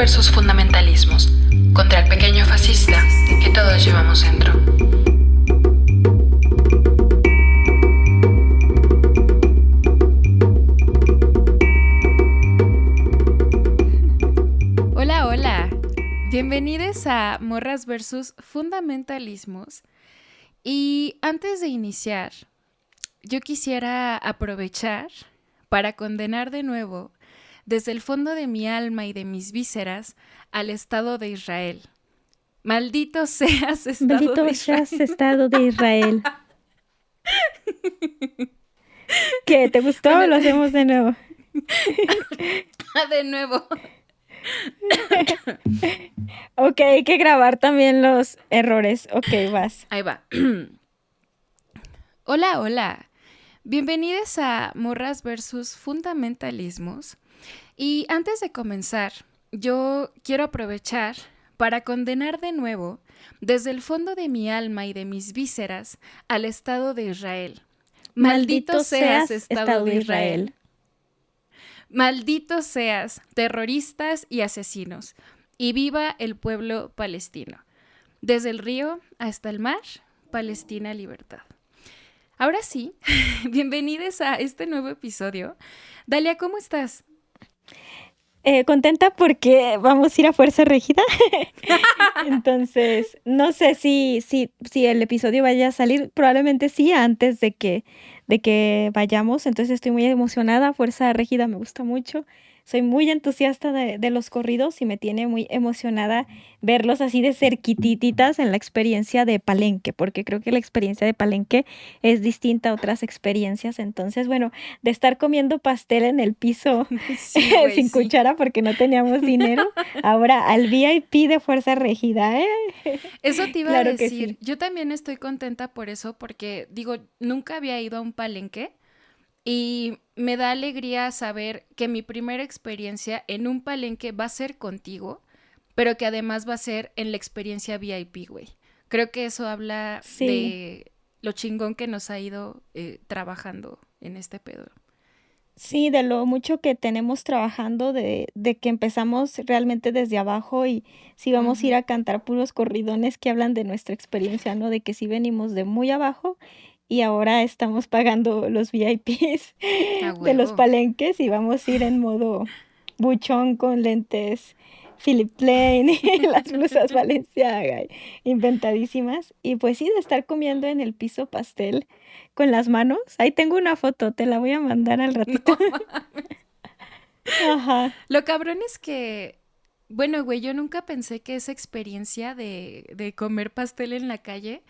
versus fundamentalismos, contra el pequeño fascista que todos llevamos dentro. Hola, hola. Bienvenidos a Morras versus Fundamentalismos. Y antes de iniciar, yo quisiera aprovechar para condenar de nuevo, desde el fondo de mi alma y de mis vísceras, al Estado de Israel. Maldito seas, Estado de Israel. Maldito seas, Estado de Israel. ¿Qué? ¿Te gustó o lo hacemos de nuevo? De nuevo. Ok, hay que grabar también los errores. Ok, vas. Ahí va. Hola, hola. Bienvenidos a Morras versus Fundamentalismos. Y antes de comenzar, yo quiero aprovechar para condenar de nuevo, desde el fondo de mi alma y de mis vísceras, al Estado de Israel. Maldito seas, Estado de Israel. Maldito seas, terroristas y asesinos. Y viva el pueblo palestino. Desde el río hasta el mar, Palestina libertad. Ahora sí, bienvenidos a este nuevo episodio. Dalia, ¿cómo estás? Contenta porque vamos a ir a Fuerza Régida. Entonces, no sé si el episodio vaya a salir. Probablemente sí, antes de que vayamos. Entonces estoy muy emocionada. Fuerza Régida me gusta mucho. Soy muy entusiasta de los corridos y me tiene muy emocionada verlos así de cerquititas en la experiencia de Palenque, porque creo que la experiencia de Palenque es distinta a otras experiencias. Entonces, bueno, de estar comiendo pastel en el piso Sí, güey, sin sí. cuchara porque no teníamos dinero, ahora al VIP de Fuerza Régida, ¿eh? Eso te iba Claro a que decir. sí. Yo también estoy contenta por eso, porque digo, nunca había ido a un palenque y me da alegría saber que mi primera experiencia en un palenque va a ser contigo, pero que además va a ser en la experiencia VIP, güey. Creo que eso habla Sí. de lo chingón que nos ha ido trabajando en este pedo. Sí, de lo mucho que tenemos trabajando, de que empezamos realmente desde abajo y sí vamos a ir a cantar puros corridones que hablan de nuestra experiencia, ¿no? De que sí venimos de muy abajo y ahora estamos pagando los VIPs A de los huevo. palenques y vamos a ir en modo buchón con lentes Philip Plain y las blusas Balenciaga inventadísimas. Y pues sí, de estar comiendo en el piso pastel con las manos. Ahí tengo una foto, te la voy a mandar al ratito. No mames. Ajá. Lo cabrón es que, bueno, güey, yo nunca pensé que esa experiencia de comer pastel en la calle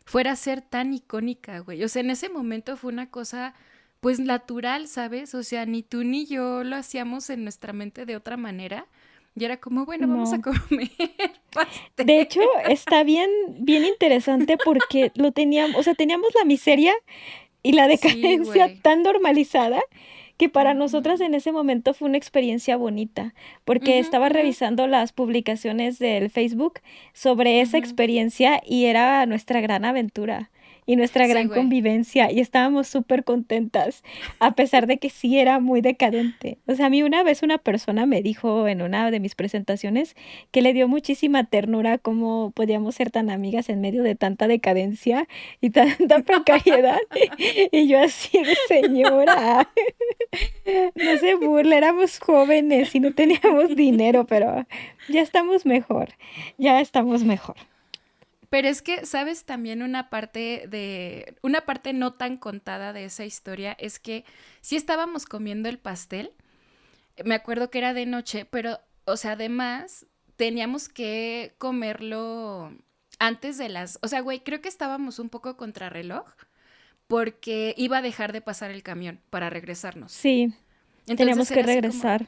fuera a ser tan icónica, güey. O sea, en ese momento fue una cosa, pues, natural, ¿sabes? O sea, ni tú ni yo lo hacíamos en nuestra mente de otra manera. Y era como, bueno, vamos a No. comer De pastel. hecho, está bien interesante porque lo teníamos, o sea, teníamos la miseria y la Sí, decadencia güey. tan normalizada que para nosotras Ujú, en ese momento fue una experiencia bonita, porque ujú, estaba ujú, revisando las publicaciones del Facebook sobre esa ujú. experiencia y era nuestra gran aventura y nuestra Sí, gran güey. convivencia y estábamos súper contentas, a pesar de que sí era muy decadente. O sea, a mí una vez una persona me dijo en una de mis presentaciones que le dio muchísima ternura cómo podíamos ser tan amigas en medio de tanta decadencia y tanta precariedad. Y yo así de señora, no se burle, éramos jóvenes y no teníamos dinero, pero ya estamos mejor, ya estamos mejor. Pero es que, ¿sabes? También una parte no tan contada de esa historia es que sí estábamos comiendo el pastel, me acuerdo que era de noche, pero, o sea, además teníamos que comerlo antes de o sea, güey, creo que estábamos un poco contrarreloj porque iba a dejar de pasar el camión para regresarnos. Sí, Entonces teníamos que era así como, regresar.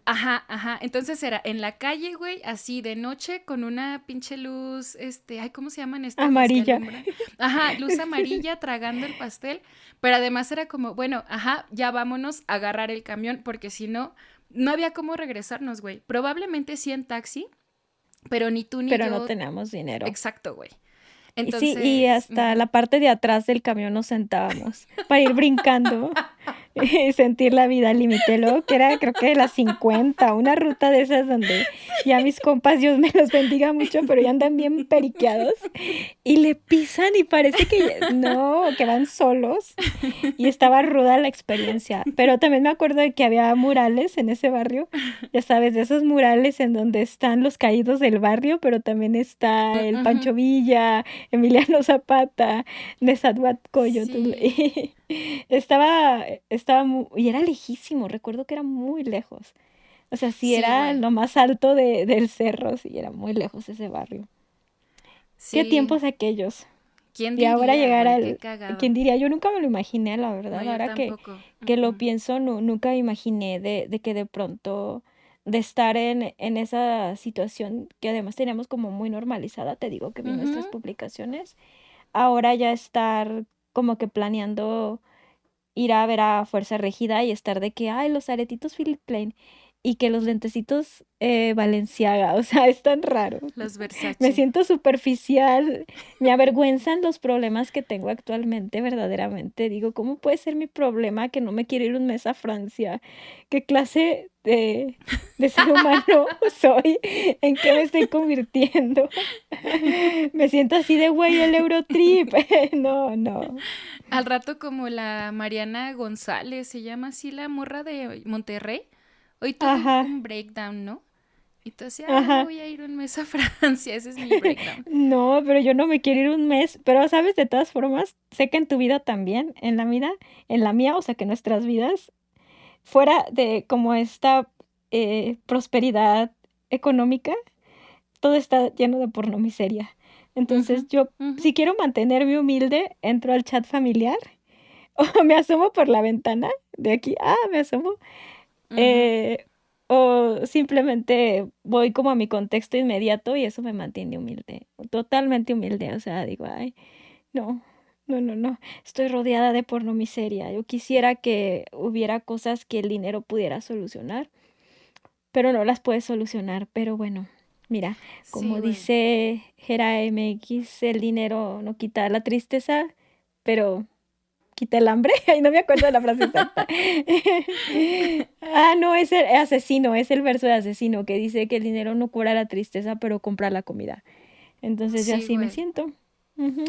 ajá, ajá. Entonces era en la calle, güey, así de noche con una pinche luz, ay, ¿cómo se llaman estas las que Amarilla. alumbran? Ajá, luz amarilla tragando el pastel, pero además era como, bueno, ajá, ya vámonos a agarrar el camión porque si no, no había cómo regresarnos, güey. Probablemente sí en taxi, pero ni tú ni Pero no yo, teníamos dinero. exacto, güey. Y sí, y Entonces, hasta la parte de atrás del camión nos sentábamos para ir brincando. sentir la vida al límite, luego que era creo que de las 50, una ruta de esas donde ya mis compas, Dios me los bendiga mucho, pero ya andan bien periqueados y le pisan y parece que no, que van solos y estaba ruda la experiencia, pero también me acuerdo de que había murales en ese barrio, ya sabes, de esos murales en donde están los caídos del barrio, pero también está el Ujú. Pancho Villa, Emiliano Zapata, Nezahualcóyotl, Sí, y y era lejísimo, recuerdo que era muy lejos. O sea, sí sí, era güey. lo más alto del cerro, sí, era muy lejos ese barrio. Qué Sí. tiempos aquellos. ¿Quién Y ahora diría, llegar güey? Qué al, cagado. ¿quién diría? Yo nunca me lo imaginé, la No, verdad. yo Ahora tampoco. que lo Mm-mm. pienso, nunca me imaginé de que de pronto, de estar en esa situación que además teníamos como muy normalizada, te digo que vi nuestras Ujú. publicaciones, ahora ya estar como que planeando ir a ver a Fuerza Regida y estar de que, ay, los aretitos Philip Plain y que los lentecitos Balenciaga, o sea, es tan raro. Los Me Versace. siento superficial, me avergüenzan los problemas que tengo actualmente, verdaderamente. Digo, ¿cómo puede ser mi problema que no me quiero ir un mes a Francia? ¿Qué clase de ser humano soy? ¿En qué me estoy convirtiendo? Me siento así de güey, el Eurotrip. No, no. Al rato como la Mariana González, se llama así la morra de Monterrey. Hoy tuve Ajá, un breakdown, ¿no? Y tú así, ay, me ajá. voy a ir un mes a Francia, ese es mi breakdown. No, pero yo no me quiero ir un mes. Pero, ¿sabes? De todas formas, sé que en tu vida también, en la mía, o sea, que nuestras vidas, fuera de como esta prosperidad económica, todo está lleno de pornomiseria. Entonces, Ujú, yo, ujú, si quiero mantenerme humilde, entro al chat familiar o me asomo por la ventana de aquí. Me asomo. ujú. eh, o simplemente voy como a mi contexto inmediato y eso me mantiene humilde, totalmente humilde. O sea, digo, ay, no, no, no, no, estoy rodeada de pornomiseria. Yo quisiera que hubiera cosas que el dinero pudiera solucionar, pero no las puede solucionar. Pero bueno, mira, Sí, como güey. dice Gera MX, el dinero no quita la tristeza, pero quita el hambre. Ay, no me acuerdo de la frase exacta. No, es el asesino, es el verso de asesino que dice que el dinero no cura la tristeza, pero compra la comida. Entonces yo Sí, así me güey. siento. Ujú.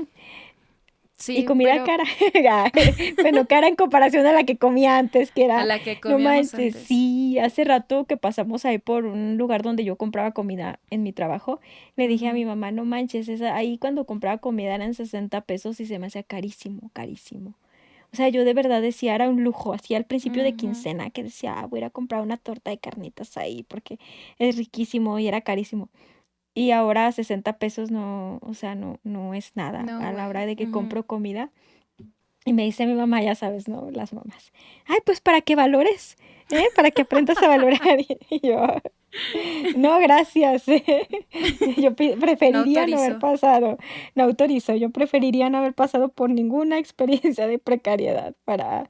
Y Sí, comida pero cara. Bueno, cara en comparación a la que comía antes, que a era, la que no comíamos manches, antes. sí, hace rato que pasamos ahí por un lugar donde yo compraba comida en mi trabajo, le dije a mi Ujú, mamá, no manches, ahí cuando compraba comida eran 60 pesos y se me hacía carísimo, carísimo. O sea, yo de verdad decía, era un lujo, así al principio de ujú. quincena, que decía, voy a ir a comprar una torta de carnitas ahí porque es riquísimo y era carísimo. Y ahora 60 pesos no, o sea, no es nada No, a la güey. hora de que Ujú. compro comida. Y me dice mi mamá, ya sabes, ¿no? Las mamás. Ay, pues para que valores, ¿eh? Para que aprendas a valorar. Y yo, no, gracias. Yo No preferiría no haber autorizo. pasado, no autorizo, yo preferiría no haber pasado por ninguna experiencia de precariedad para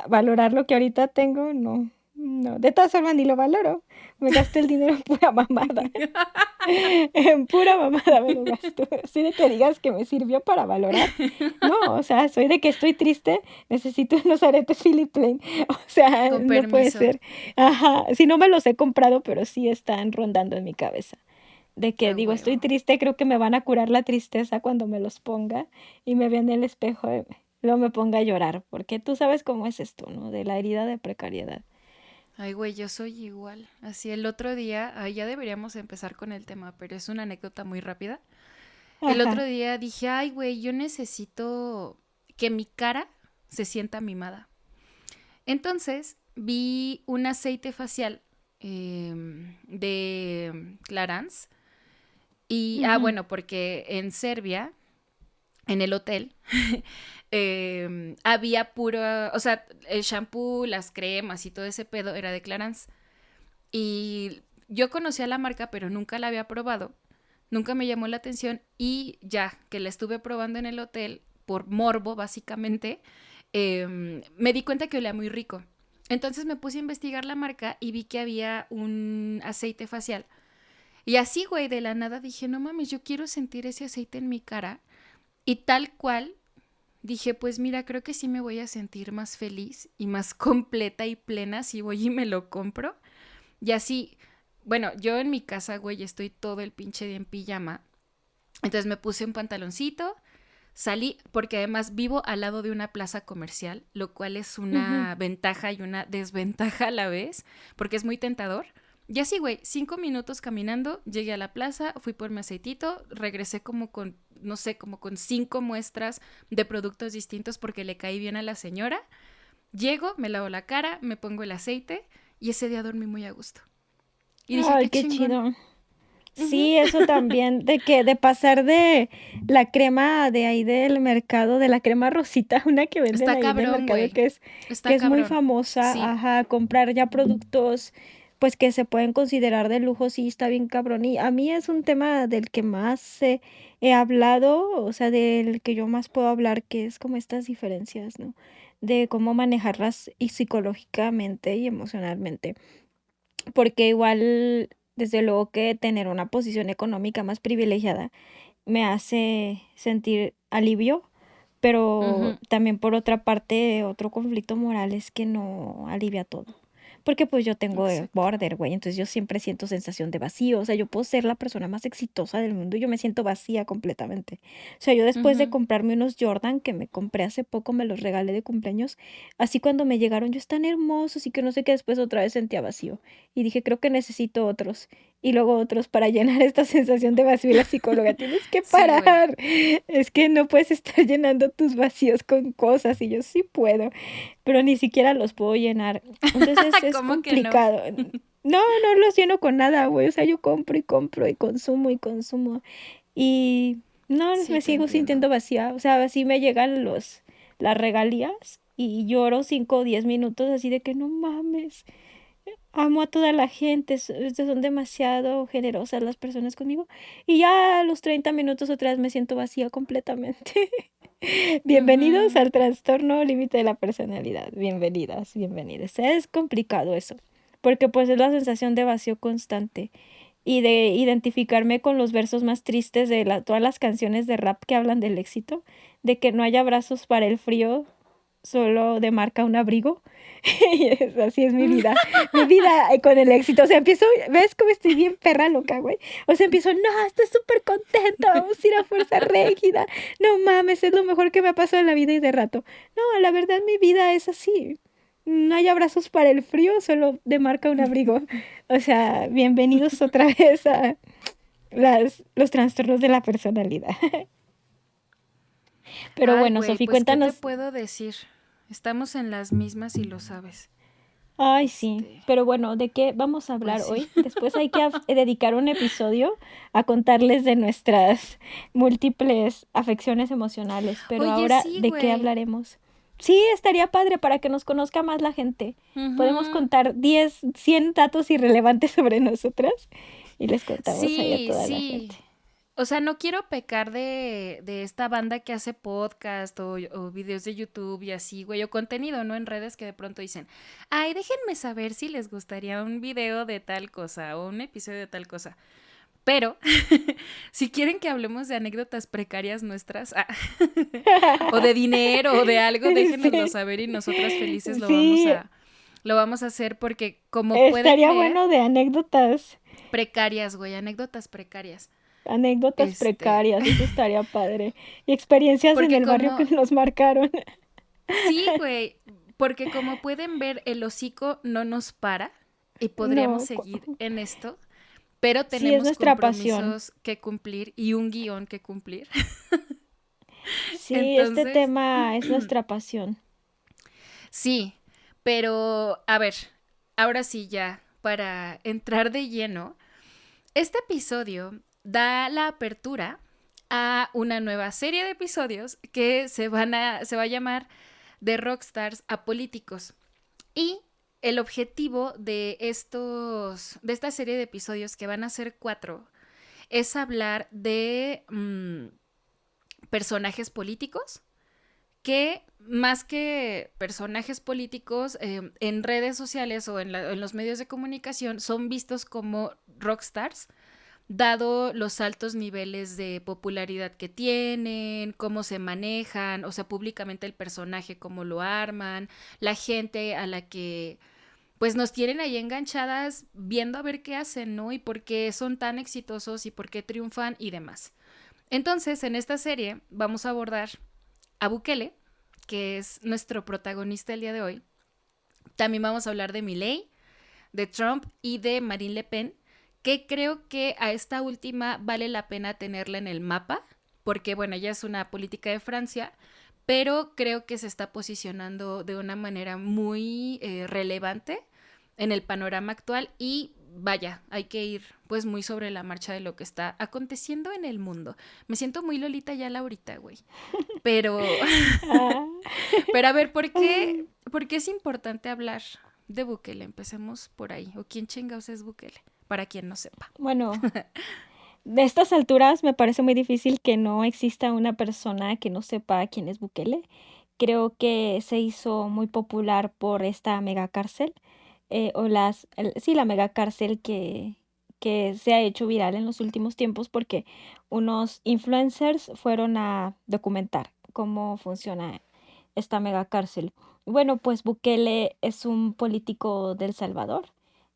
valorar lo que ahorita tengo, no, no. De todas formas, ni lo valoro. Me gasté el dinero en pura mamada. En pura mamada me lo gasto. Así de que digas que me sirvió para valorar. No, o sea, soy de que estoy triste, necesito unos aretes Philip Plain. O sea, Con no puede permiso. ser. Ajá, si no me los he comprado, pero sí están rondando en mi cabeza. De que A digo, estoy huevo. triste, creo que me van a curar la tristeza cuando me los ponga y me vea en el espejo y luego me ponga a llorar, porque tú sabes cómo es esto, ¿no? De la herida de precariedad. Ay, güey, yo soy igual. Así el otro día, ay, ya deberíamos empezar con el tema, pero es una anécdota muy rápida. El otro Ajá. día dije, ay, güey, yo necesito que mi cara se sienta mimada. Entonces vi un aceite facial de Clarins. Y, Ujú, bueno, porque en Serbia, en el hotel, había puro, o sea, el shampoo, las cremas y todo ese pedo era de Clarins. Y yo conocía la marca, pero nunca la había probado. Nunca me llamó la atención y ya que la estuve probando en el hotel, por morbo básicamente, me di cuenta que olía muy rico. Entonces me puse a investigar la marca y vi que había un aceite facial. Y así, güey, de la nada dije, no mames, yo quiero sentir ese aceite en mi cara. Y tal cual dije, pues mira, creo que sí me voy a sentir más feliz y más completa y plena si voy y me lo compro. Y así, bueno, yo en mi casa, güey, estoy todo el pinche día en pijama. Entonces me puse un pantaloncito, salí, porque además vivo al lado de una plaza comercial, lo cual es Ujú. una ventaja y una desventaja a la vez, porque es muy tentador. Y así, güey, 5 minutos caminando, llegué a la plaza, fui por mi aceitito, regresé como con, no sé, como con 5 muestras de productos distintos porque le caí bien a la señora. Llego, me lavo la cara, me pongo el aceite y ese día dormí muy a gusto. Y dije, Ay, qué qué chingón. chido. Ujú. Sí, eso también, de pasar de la crema de ahí del mercado, de la crema rosita, una que venden Está ahí en el cabrón, mercado güey. que Está es muy cabrón. famosa, Sí. ajá, comprar ya productos, pues que se pueden considerar de lujo, sí, está bien cabrón. Y a mí es un tema del que más he hablado, o sea, del que yo más puedo hablar, que es como estas diferencias, ¿no? De cómo manejarlas y psicológicamente y emocionalmente. Porque igual, desde luego que tener una posición económica más privilegiada me hace sentir alivio, pero Ujú. también por otra parte, otro conflicto moral es que no alivia todo. Porque pues yo tengo Exacto. border, güey, entonces yo siempre siento sensación de vacío, o sea, yo puedo ser la persona más exitosa del mundo y yo me siento vacía completamente. O sea, yo después de Ujú. comprarme unos Jordan que me compré hace poco, me los regalé de cumpleaños, así cuando me llegaron, yo están hermosos y que no sé qué, después otra vez sentía vacío y dije, creo que necesito otros y luego otros para llenar esta sensación de vacío y la psicóloga, tienes que Sí, güey. parar, es que no puedes estar llenando tus vacíos con cosas y yo sí puedo, pero ni siquiera los puedo llenar, entonces es ¿Cómo que no? complicado. No, no los lleno con nada, güey, o sea, yo compro y compro y consumo y no, Sí, me te sigo entiendo. sintiendo vacía, o sea, así me llegan las regalías y lloro 5 o 10 minutos así de que no mames. Amo a toda la gente, son demasiado generosas las personas conmigo. Y ya a los 30 minutos otra vez me siento vacía completamente. Bienvenidos Ujú. al trastorno límite de la personalidad. Bienvenidas, bienvenidas. Es complicado eso, porque pues es la sensación de vacío constante y de identificarme con los versos más tristes de todas las canciones de rap que hablan del éxito, de que no haya brazos para el frío, solo demarca un abrigo. Y así es mi vida con el éxito. O sea, empiezo, ¿ves cómo estoy bien perra loca, güey? O sea, empiezo, no, estoy súper contenta, vamos a ir a Fuerza Régida. No mames, es lo mejor que me ha pasado en la vida y de rato. No, la verdad, mi vida es así. No hay abrazos para el frío, solo demarca un abrigo. O sea, bienvenidos otra vez a los trastornos de la personalidad. Pero Ay, bueno, güey, Sofi, pues, ¿qué te cuéntanos. puedo decir? Estamos en las mismas y lo sabes. Ay, sí, Este, pero bueno, ¿de qué vamos a pues hablar sí. hoy? Después hay que dedicar un episodio a contarles de nuestras múltiples afecciones emocionales, pero Oye, ahora, sí, ¿de qué güey. hablaremos? Sí, estaría padre para que nos conozca más la gente. Podemos Ujú. contar 10, 100 datos irrelevantes sobre nosotras y les contamos ahí a Sí, toda la gente. sí. O sea, no quiero pecar de esta banda que hace podcast o videos de YouTube y así, güey, o contenido, ¿no? En redes que de pronto dicen, ay, déjenme saber si les gustaría un video de tal cosa o un episodio de tal cosa. Pero, si quieren que hablemos de anécdotas precarias nuestras, o de dinero o de algo, déjenoslo Sí, saber y nosotras felices sí, lo vamos a hacer porque, como pueden estaría ver, bueno de anécdotas. precarias, güey, anécdotas precarias. Anécdotas Este, precarias, eso estaría padre. Y experiencias en porque el barrio que como, nos marcaron. sí, güey, porque como pueden ver, el hocico no nos para y podríamos No, seguir en esto, pero sí es tenemos nuestra pasión. compromisos que cumplir y un guión que cumplir. Sí, este Entonces, tema es nuestra pasión. sí, pero a ver, ahora sí ya, para entrar de lleno, este episodio da la apertura a una nueva serie de episodios que se va a llamar De Rockstars a Políticos. Y el objetivo de esta serie de episodios, que van a ser 4, es hablar de personajes políticos que, más que personajes políticos, en redes sociales o en los medios de comunicación son vistos como rockstars dado los altos niveles de popularidad que tienen, cómo se manejan, o sea, públicamente el personaje, cómo lo arman, la gente a la que pues nos tienen ahí enganchadas viendo a ver qué hacen, ¿no? Y por qué son tan exitosos y por qué triunfan y demás. Entonces, en esta serie vamos a abordar a Bukele, que es nuestro protagonista el día de hoy. También vamos a hablar de Milei, de Trump y de Marine Le Pen, que creo que a esta última vale la pena tenerla en el mapa, porque bueno, ella es una política de Francia, pero creo que se está posicionando de una manera muy relevante en el panorama actual y vaya, hay que ir pues muy sobre la marcha de lo que está aconteciendo en el mundo. Me siento muy Lolita ya Laurita, güey. Pero, Ah. pero a ver, ¿por qué es importante hablar de Bukele? Empecemos por ahí. ¿O quién chingados es Bukele? Para quien no sepa. Bueno, de estas alturas me parece muy difícil que no exista una persona que no sepa quién es Bukele. Creo que se hizo muy popular por esta megacárcel, sí, la megacárcel que se ha hecho viral en los últimos tiempos porque unos influencers fueron a documentar cómo funciona esta megacárcel. Bueno, pues Bukele es un político de El Salvador,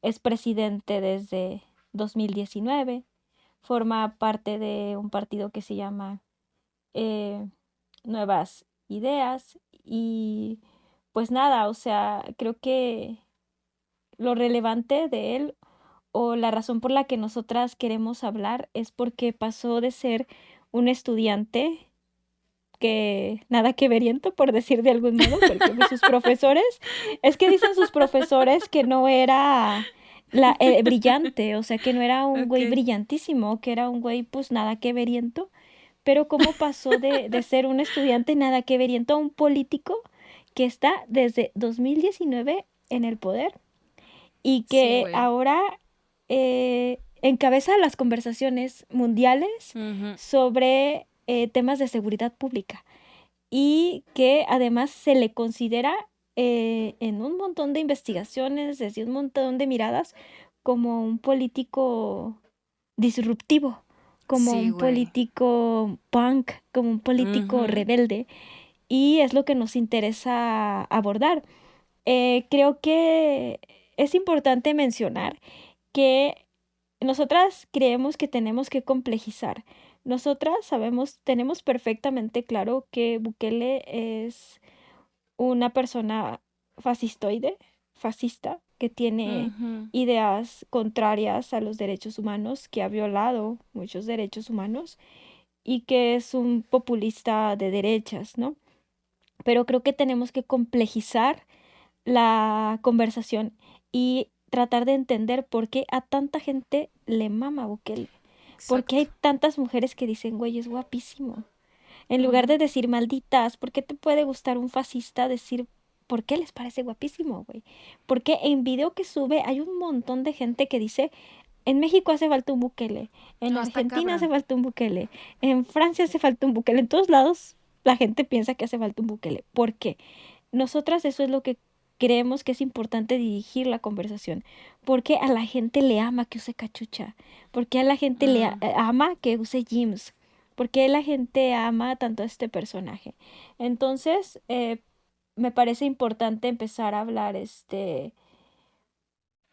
es presidente desde 2019, forma parte de un partido que se llama eh, Nuevas Ideas y pues nada, o sea, creo que lo relevante de él o la razón por la que nosotras queremos hablar es porque pasó de ser un estudiante que nada que veriento, por decir de algún modo, porque pues, sus profesores, es que dicen sus profesores que no era brillante, o sea, que no era un güey Ok. brillantísimo, que era un güey pues nada que veriento, pero cómo pasó de ser un estudiante nada que veriento a un político que está desde 2019 en el poder y Sí, que güey. ahora encabeza las conversaciones mundiales Ujú. sobre temas de seguridad pública y que además se le considera en un montón de investigaciones, desde un montón de miradas, como un político disruptivo, como Sí, un güey. político punk, como un político Ujú. rebelde, y es lo que nos interesa abordar. Creo que es importante mencionar que nosotras creemos que tenemos que complejizar. Nosotras sabemos, tenemos perfectamente claro que Bukele es una persona fascistoide, fascista, que tiene Ujú. ideas contrarias a los derechos humanos, que ha violado muchos derechos humanos y que es un populista de derechas, ¿no? Pero creo que tenemos que complejizar la conversación y tratar de entender por qué a tanta gente le mama Bukele. ¿Por qué Exacto. hay tantas mujeres que dicen, güey, es guapísimo? En lugar Ujú. de decir malditas, ¿por qué te puede gustar un fascista decir por qué les parece guapísimo, güey? Porque en video que sube hay un montón de gente que dice, en México hace falta un Bukele, en No, está Argentina hace cabrón. falta un Bukele, en Francia hace falta un Bukele, en todos lados la gente piensa que hace falta un Bukele. ¿Por qué? Nosotras eso es lo que creemos que es importante dirigir la conversación. Porque a la gente le ama que use cachucha. Porque a la gente Mm. ama que use jeans. Porque la gente ama tanto a este personaje. Entonces, me parece importante empezar a hablar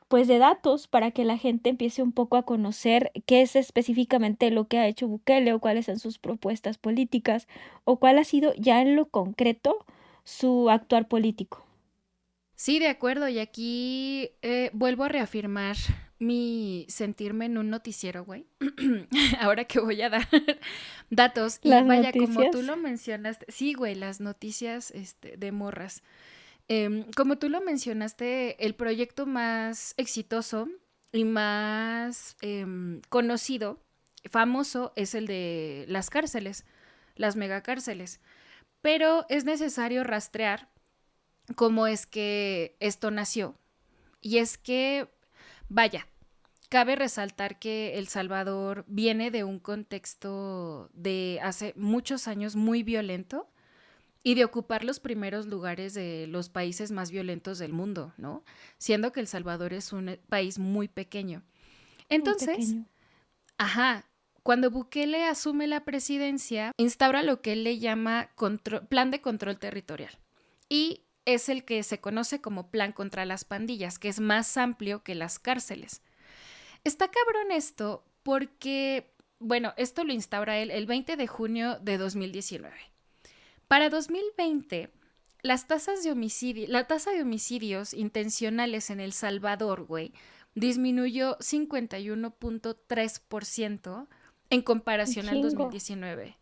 pues de datos para que la gente empiece un poco a conocer qué es específicamente lo que ha hecho Bukele o cuáles son sus propuestas políticas o cuál ha sido ya en lo concreto su actuar político. Sí, de acuerdo. Y aquí vuelvo a reafirmar mi sentirme en un noticiero, güey. Ahora que voy a dar datos. Y Las vaya, como tú noticias. lo mencionaste. Sí, güey, las noticias de morras. Como tú lo mencionaste, el proyecto más exitoso y más conocido, famoso, es el de las cárceles, las megacárceles. Pero es necesario rastrear cómo es que esto nació. Y es que, vaya, cabe resaltar que El Salvador viene de un contexto de hace muchos años muy violento y de ocupar los primeros lugares de los países más violentos del mundo, ¿no? Siendo que El Salvador es un país muy pequeño. Muy Entonces, pequeño. Ajá. Cuando Bukele asume la presidencia, instaura lo que él le llama plan de control territorial. Y es el que se conoce como plan contra las pandillas, que es más amplio que las cárceles. Está cabrón esto porque, bueno, esto lo instaura él el 20 de junio de 2019. Para 2020, la tasa de homicidios intencionales en El Salvador, güey, disminuyó 51.3% en Un comparación al chingo. 2019.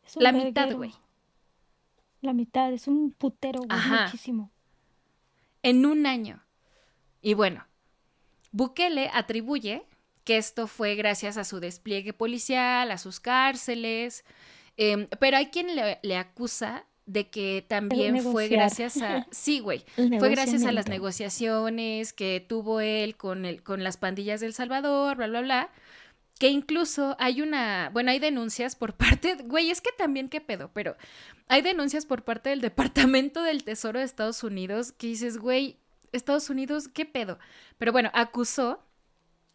Es un La mitad, güey. verguero. La mitad, es un putero, güey, es Ajá. muchísimo. En un año. Y bueno, Bukele atribuye que esto fue gracias a su despliegue policial, a sus cárceles, pero hay quien le acusa de que también fue Negociar. gracias a... Sí, güey, El fue gracias a las negociamiento. negociaciones que tuvo él con las pandillas del Salvador, bla, bla, bla, que incluso hay denuncias por parte, güey, es que también qué pedo, pero hay denuncias por parte del Departamento del Tesoro de Estados Unidos que dices, güey, Estados Unidos, qué pedo. Pero bueno, acusó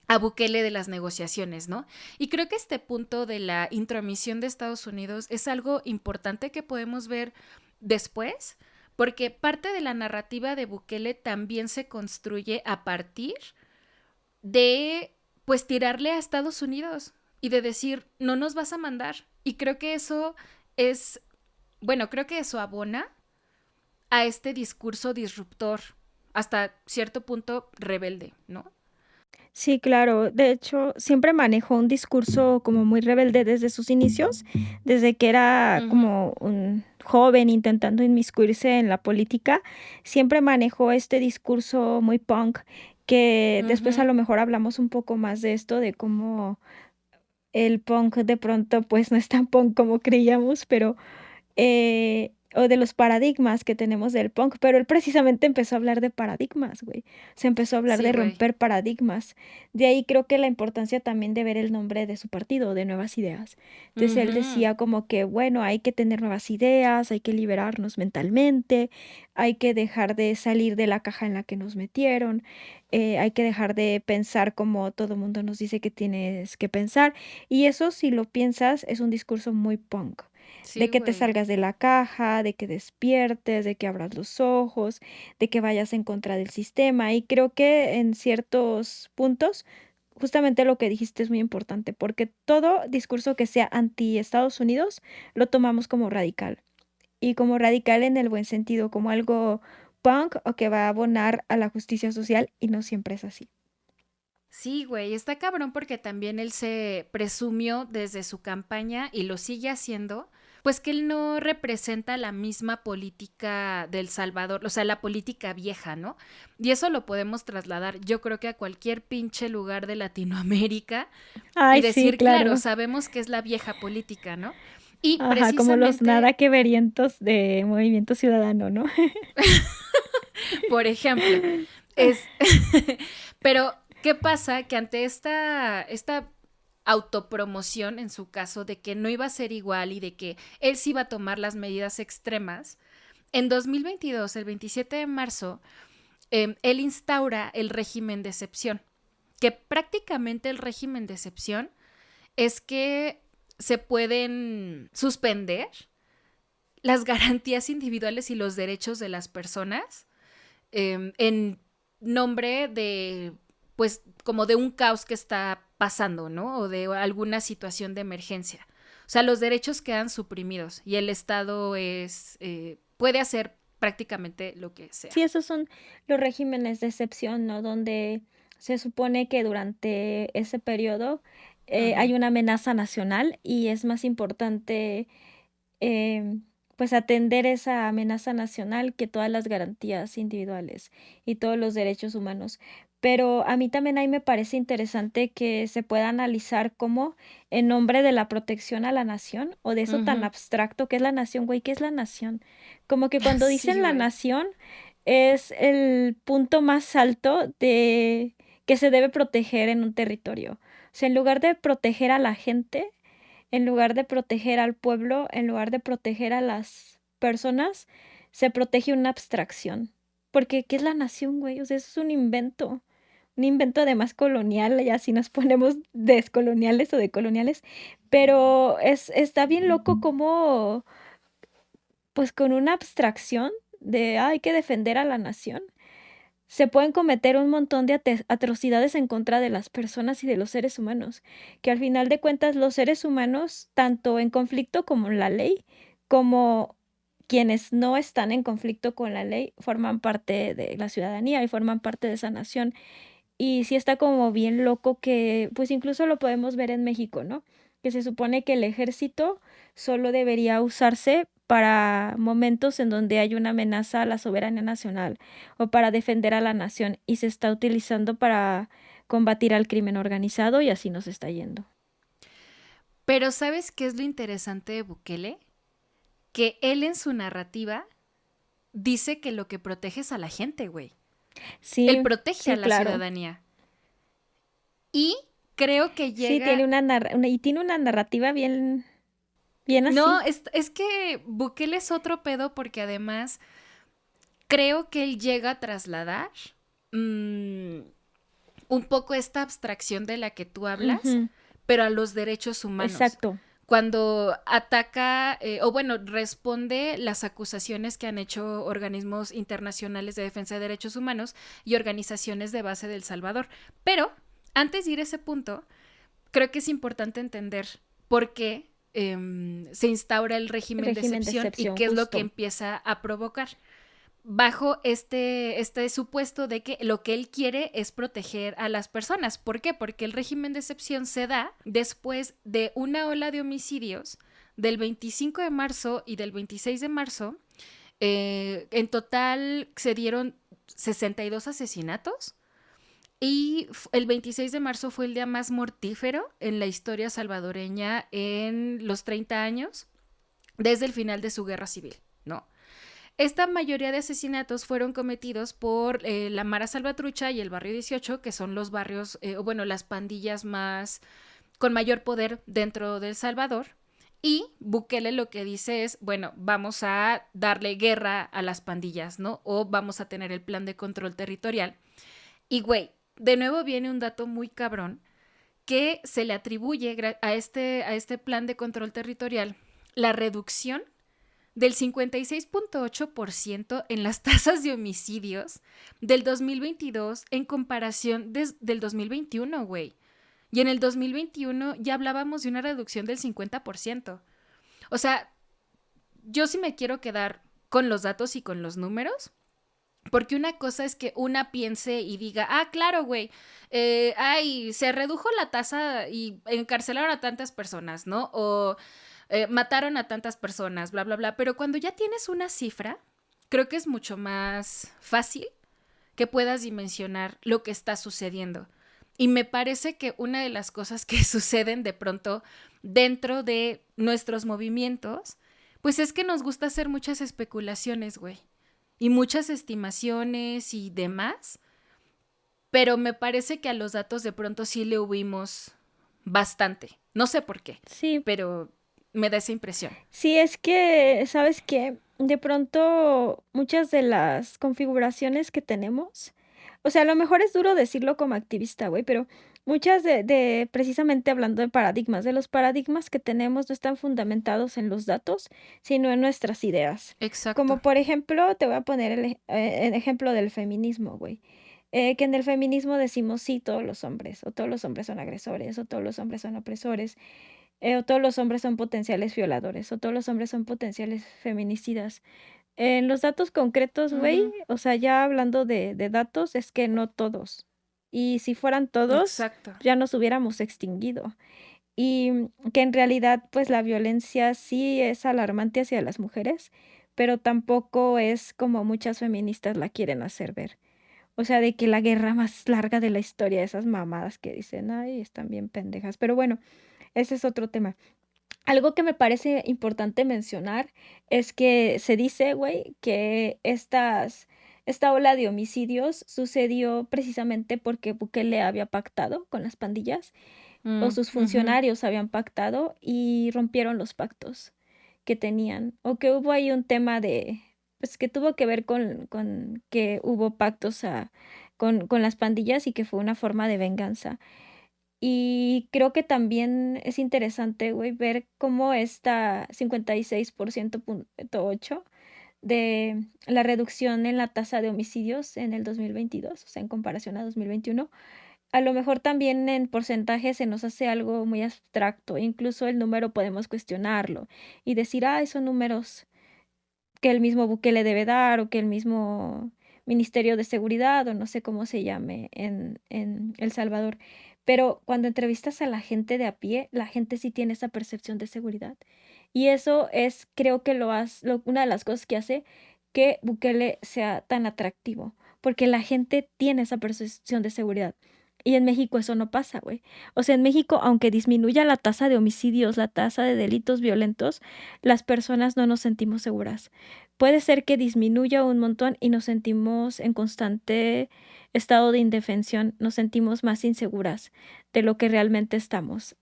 a Bukele de las negociaciones, ¿no? Y creo que este punto de la intromisión de Estados Unidos es algo importante que podemos ver después, porque parte de la narrativa de Bukele también se construye a partir de, pues, tirarle a Estados Unidos y de decir, no nos vas a mandar. Y creo que eso es, bueno, creo que eso abona a este discurso disruptor, hasta cierto punto rebelde, ¿no? Sí, claro. De hecho, siempre manejó un discurso como muy rebelde desde sus inicios, desde que era Ujú, como un joven intentando inmiscuirse en la política, siempre manejó este discurso muy punk, que después a ujú. lo mejor hablamos un poco más de esto, de cómo el punk de pronto pues no es tan punk como creíamos, pero o de los paradigmas que tenemos del punk, pero él precisamente empezó a hablar de paradigmas, güey. Se empezó a hablar Sí, de güey. romper paradigmas. De ahí creo que la importancia también de ver el nombre de su partido, de Nuevas Ideas. Entonces él Ujú. decía como que, bueno, hay que tener nuevas ideas, hay que liberarnos mentalmente, hay que dejar de salir de la caja en la que nos metieron, hay que dejar de pensar como todo el mundo nos dice que tienes que pensar. Y eso, si lo piensas, es un discurso muy punk de Sí, que te güey. salgas de la caja, de que despiertes, de que abras los ojos, de que vayas en contra del sistema. Y creo que en ciertos puntos, justamente lo que dijiste es muy importante, porque todo discurso que sea anti Estados Unidos lo tomamos como radical. Y como radical en el buen sentido, como algo punk o que va a abonar a la justicia social, y no siempre es así. Sí, güey, está cabrón porque también él se presumió desde su campaña y lo sigue haciendo, pues que él no representa la misma política del Salvador, o sea, la política vieja, ¿no? Y eso lo podemos trasladar, yo creo que a cualquier pinche lugar de Latinoamérica y Ay, sí, decir, claro, claro. sabemos que es la vieja política, ¿no? Y Ajá, como los precisamente, nada que verientos de Movimiento Ciudadano, ¿no? por ejemplo, es, pero, ¿qué pasa? Que ante esta autopromoción, en su caso, de que no iba a ser igual y de que él sí iba a tomar las medidas extremas, en 2022, el 27 de marzo, él instaura el régimen de excepción, que prácticamente el régimen de excepción es que se pueden suspender las garantías individuales y los derechos de las personas en nombre de, pues, como de un caos que está pasando, ¿no? O de alguna situación de emergencia. O sea, los derechos quedan suprimidos y el Estado puede hacer prácticamente lo que Sí, sea. esos son los regímenes de excepción, ¿no? Donde se supone que durante ese periodo Ujú. hay una amenaza nacional y es más importante pues atender esa amenaza nacional que todas las garantías individuales y todos los derechos humanos. Pero a mí también ahí me parece interesante que se pueda analizar cómo en nombre de la protección a la nación o de eso tan Ujú. abstracto que es la nación, güey, ¿qué es la nación? Como que cuando dicen Sí, la güey. nación es el punto más alto de que se debe proteger en un territorio. O sea, en lugar de proteger a la gente, en lugar de proteger al pueblo, en lugar de proteger a las personas, se protege una abstracción. Porque, ¿qué es la nación, güey? O sea, eso es un invento. un invento además colonial, y así nos ponemos descoloniales o decoloniales, pero está bien loco como, pues con una abstracción de hay que defender a la nación, se pueden cometer un montón de atrocidades en contra de las personas y de los seres humanos, que al final de cuentas los seres humanos, tanto en conflicto como la ley, como quienes no están en conflicto con la ley, forman parte de la ciudadanía y forman parte de esa nación. Y sí está como bien loco que, pues incluso lo podemos ver en México, ¿no? Que se supone que el ejército solo debería usarse para momentos en donde hay una amenaza a la soberanía nacional o para defender a la nación y se está utilizando para combatir al crimen organizado y así nos está yendo. Pero ¿sabes qué es lo interesante de Bukele? Que él en su narrativa dice que lo que protege es a la gente, güey. Él Sí, protege a sí, la claro. ciudadanía. Y creo que Sí, tiene llega... y tiene una narrativa bien No, así. es que Bukele es otro pedo porque además creo que él llega a trasladar mm, un poco esta abstracción de la que tú hablas, Ujú, pero a los derechos humanos. exacto. Cuando ataca, o bueno, responde las acusaciones que han hecho organismos internacionales de defensa de derechos humanos y organizaciones de base de El Salvador. Pero, antes de ir a ese punto, creo que es importante entender por qué se instaura el El régimen de régimen de excepción y excepción, qué es lo que justo. empieza a provocar bajo este supuesto de que lo que él quiere es proteger a las personas. ¿Por qué? Porque el régimen de excepción se da después de una ola de homicidios del 25 de marzo y del 26 de marzo. En total se dieron 62 asesinatos y el 26 de marzo fue el día más mortífero en la historia salvadoreña en los 30 años desde el final de su guerra civil, ¿no? Esta mayoría de asesinatos fueron cometidos por la Mara Salvatrucha y el Barrio 18, que son los barrios, o bueno, las pandillas más con mayor poder dentro de El Salvador. Y Bukele lo que dice es, bueno, vamos a darle guerra a las pandillas, ¿no? O vamos a tener el plan de control territorial. Y, güey, de nuevo viene un dato muy cabrón que se le atribuye a este plan de control territorial la reducción del 56.8% en las tasas de homicidios del 2022 en comparación del 2021, güey. Y en el 2021 ya hablábamos de una reducción del 50%. O sea, yo sí me quiero quedar con los datos y con los números, porque una cosa es que una piense y diga, ah, claro, güey, ay, se redujo la tasa y encarcelaron a tantas personas, ¿no? O mataron a tantas personas, bla, bla, bla. Pero cuando ya tienes una cifra, creo que es mucho más fácil que puedas dimensionar lo que está sucediendo. Y me parece que una de las cosas que suceden de pronto dentro de nuestros movimientos, pues es que nos gusta hacer muchas especulaciones, güey. Y muchas estimaciones y demás. Pero me parece que a los datos de pronto sí le huimos bastante. No sé por qué, Sí, pero me da esa impresión. sí, es que, ¿sabes qué? De pronto, muchas de las configuraciones que tenemos, o sea, a lo mejor es duro decirlo como activista, güey, pero muchas precisamente hablando de paradigmas, de los paradigmas que tenemos no están fundamentados en los datos, sino en nuestras ideas. Exacto. Como por ejemplo, te voy a poner el ejemplo del feminismo, güey. Que en el feminismo decimos sí, todos los hombres, o todos los hombres son agresores, o todos los hombres son opresores, o todos los hombres son potenciales violadores, o todos los hombres son potenciales feminicidas. En los datos concretos, güey, Ujú. o sea, ya hablando de datos, es que no todos. Y si fueran todos, Exacto. ya nos hubiéramos extinguido. Y que en realidad, pues la violencia sí es alarmante hacia las mujeres, pero tampoco es como muchas feministas la quieren hacer ver. O sea, de que la guerra más larga de la historia, esas mamadas que dicen, ay, están bien pendejas. Pero bueno, ese es otro tema. Algo que me parece importante mencionar es que se dice, güey, que esta ola de homicidios sucedió precisamente porque Bukele había pactado con las pandillas o sus Ujú. funcionarios habían pactado y rompieron los pactos que tenían. O que hubo ahí un tema de, pues que tuvo que ver con que hubo pactos con las pandillas y que fue una forma de venganza. Y creo que también es interesante, güey, ver cómo esta 56,8% de la reducción en la tasa de homicidios en el 2022, o sea, en comparación a 2021, a lo mejor también en porcentaje se nos hace algo muy abstracto, incluso el número podemos cuestionarlo y decir, son números que el mismo Bukele debe dar o que el mismo Ministerio de Seguridad o no sé cómo se llame en El Salvador. Pero cuando entrevistas a la gente de a pie, la gente sí tiene esa percepción de seguridad. Y eso es, creo que una de las cosas que hace que Bukele sea tan atractivo, porque la gente tiene esa percepción de seguridad. Y en México eso no pasa, güey. O sea, en México, aunque disminuya la tasa de homicidios, la tasa de delitos violentos, las personas no nos sentimos seguras. Puede ser que disminuya un montón y nos sentimos en constante estado de indefensión, nos sentimos más inseguras de lo que realmente estamos.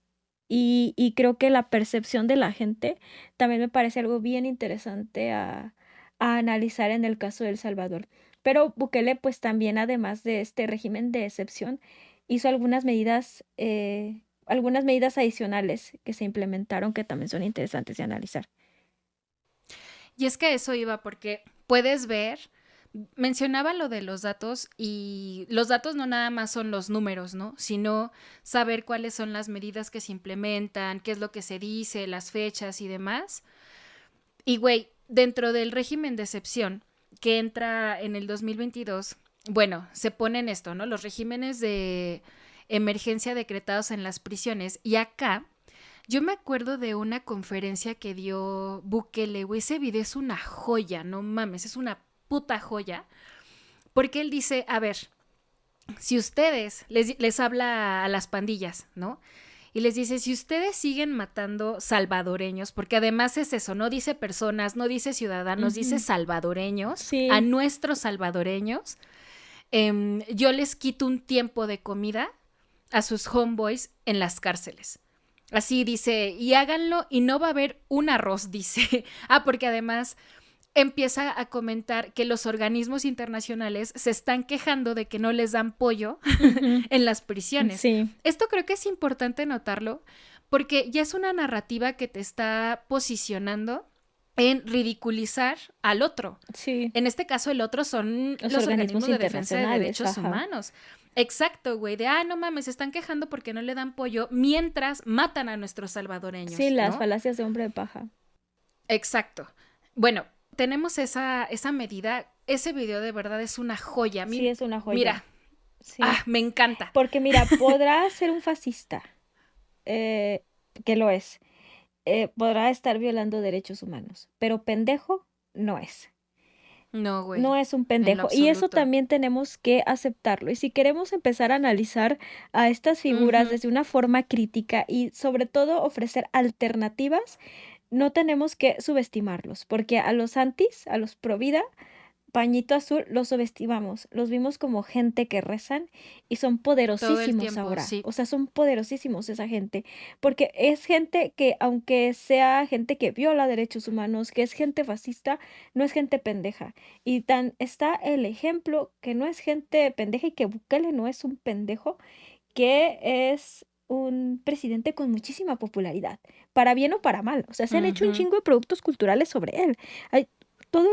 Y creo que la percepción de la gente también me parece algo bien interesante a analizar en el caso de El Salvador. Pero Bukele, pues también, además de este régimen de excepción, hizo algunas medidas adicionales que se implementaron que también son interesantes de analizar. Y es que eso iba porque puedes ver, mencionaba lo de los datos y los datos no nada más son los números, ¿no? Sino saber cuáles son las medidas que se implementan, qué es lo que se dice, las fechas y demás. Y güey, dentro del régimen de excepción que entra en el 2022, bueno, se ponen esto, ¿no? Los regímenes de emergencia decretados en las prisiones y acá yo me acuerdo de una conferencia que dio Bukele, güey, ese video es una joya, no mames, es una puta joya, porque él dice, a ver, si ustedes, les habla a las pandillas, ¿no? Y les dice, si ustedes siguen matando salvadoreños, porque además es eso, no dice personas, no dice ciudadanos, dice salvadoreños, Sí. a nuestros salvadoreños, yo les quito un tiempo de comida a sus homeboys en las cárceles. Así dice, y háganlo y no va a haber un arroz, dice. Porque además empieza a comentar que los organismos internacionales se están quejando de que no les dan pollo en las prisiones. Sí. Esto creo que es importante notarlo porque ya es una narrativa que te está posicionando en ridiculizar al otro. Sí. En este caso, el otro son los organismos de defensa de derechos humanos. Exacto, güey, de, no mames, se están quejando porque no le dan pollo mientras matan a nuestros salvadoreños. Sí, las ¿no? falacias de hombre de paja. Exacto. Bueno, tenemos esa medida. Ese video de verdad es una joya. Sí, es una joya. Mira, sí. Me encanta. Porque mira, podrá ser un fascista, que lo es. Podrá estar violando derechos humanos, pero pendejo no es. No, güey. No es un pendejo. Y eso también tenemos que aceptarlo. Y si queremos empezar a analizar a estas figuras desde una forma crítica y sobre todo ofrecer alternativas, no tenemos que subestimarlos, porque a los antis, a los pro vida, pañito azul, los subestimamos, los vimos como gente que rezan y son poderosísimos tiempo, ahora. Sí. O sea, son poderosísimos esa gente, porque es gente que, aunque sea gente que viola derechos humanos, que es gente fascista, no es gente pendeja. Y tan está el ejemplo que no es gente pendeja y que Bukele no es un pendejo, que es un presidente con muchísima popularidad, para bien o para mal. O sea, se han hecho un chingo de productos culturales sobre él. Hay todo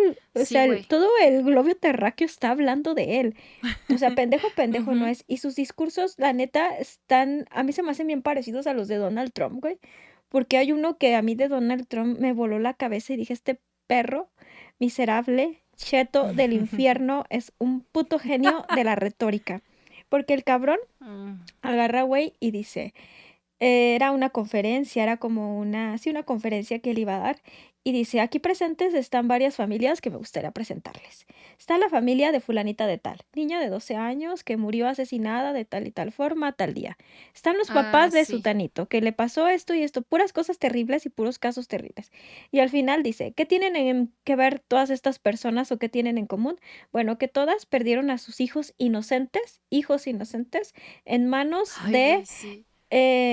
todo el globo terráqueo está hablando de él. O sea, pendejo no es. Y sus discursos, la neta, a mí se me hacen bien parecidos a los de Donald Trump, güey. Porque hay uno que a mí de Donald Trump me voló la cabeza y dije, este perro miserable, cheto del infierno, es un puto genio de la retórica. Porque el cabrón agarra, güey, y dice, era una conferencia, era como una conferencia que él iba a dar, y dice, aquí presentes están varias familias que me gustaría presentarles. Está la familia de fulanita de tal, niña de 12 años que murió asesinada de tal y tal forma, tal día. Están los papás de sutanito, que le pasó esto y esto, puras cosas terribles y puros casos terribles. Y al final dice, ¿qué tienen que ver todas estas personas o qué tienen en común? Bueno, que todas perdieron a sus hijos inocentes, en manos de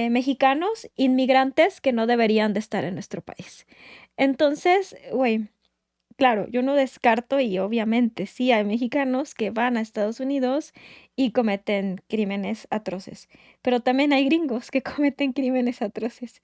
mexicanos inmigrantes que no deberían de estar en nuestro país. Entonces, güey, claro, yo no descarto y obviamente sí hay mexicanos que van a Estados Unidos y cometen crímenes atroces, pero también hay gringos que cometen crímenes atroces.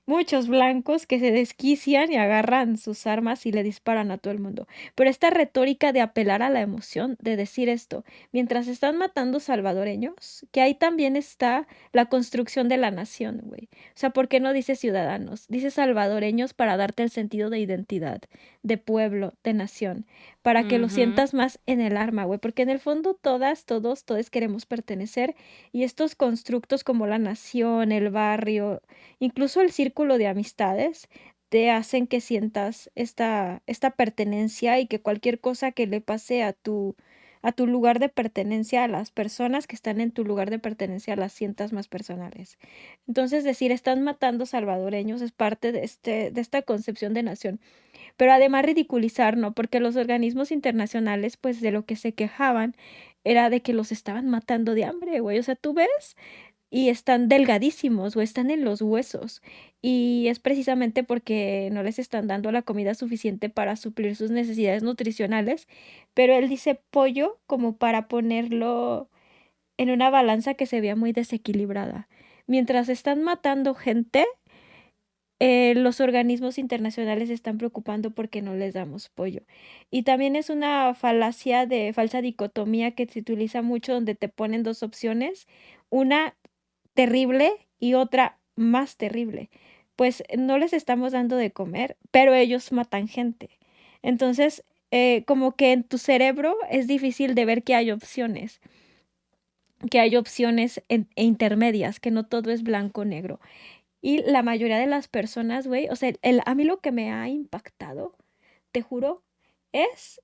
Muchos blancos que se desquician y agarran sus armas y le disparan a todo el mundo. Pero esta retórica de apelar a la emoción, de decir esto, mientras están matando salvadoreños, que ahí también está la construcción de la nación, güey. O sea, ¿por qué no dice ciudadanos? Dice salvadoreños para darte el sentido de identidad, de pueblo, de nación, para que lo Ujú. sientas más en el arma, güey. Porque en el fondo todas, todos queremos pertenecer y estos constructos como la nación, el barrio, incluso el círculo de amistades te hacen que sientas esta pertenencia y que cualquier cosa que le pase a tu lugar de pertenencia, a las personas que están en tu lugar de pertenencia, las sientas más personales. Entonces, decir, están matando salvadoreños es parte de esta concepción de nación. Pero además ridiculizar, ¿no? Porque los organismos internacionales, pues de lo que se quejaban era de que los estaban matando de hambre, güey. O sea, tú ves y están delgadísimos o están en los huesos. Y es precisamente porque no les están dando la comida suficiente para suplir sus necesidades nutricionales. Pero él dice pollo como para ponerlo en una balanza que se vea muy desequilibrada. Mientras están matando gente, los organismos internacionales se están preocupando porque no les damos pollo. Y también es una falacia de falsa dicotomía que se utiliza mucho donde te ponen dos opciones, una terrible y otra más terrible. Pues no les estamos dando de comer, pero ellos matan gente. Entonces, como que en tu cerebro es difícil de ver que hay opciones intermedias, que no todo es blanco o negro. Y la mayoría de las personas, güey, o sea, a mí lo que me ha impactado, te juro, es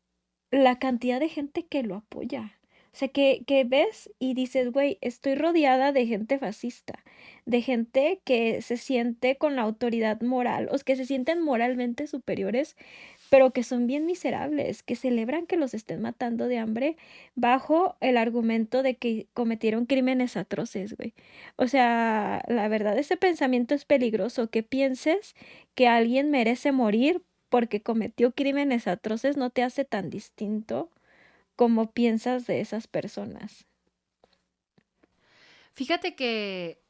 la cantidad de gente que lo apoya. O sea, que ves y dices, güey, estoy rodeada de gente fascista, de gente que se siente con la autoridad moral, o que se sienten moralmente superiores, pero que son bien miserables, que celebran que los estén matando de hambre bajo el argumento de que cometieron crímenes atroces, güey. O sea, la verdad, ese pensamiento es peligroso, que pienses que alguien merece morir porque cometió crímenes atroces no te hace tan distinto como piensas de esas personas. Fíjate que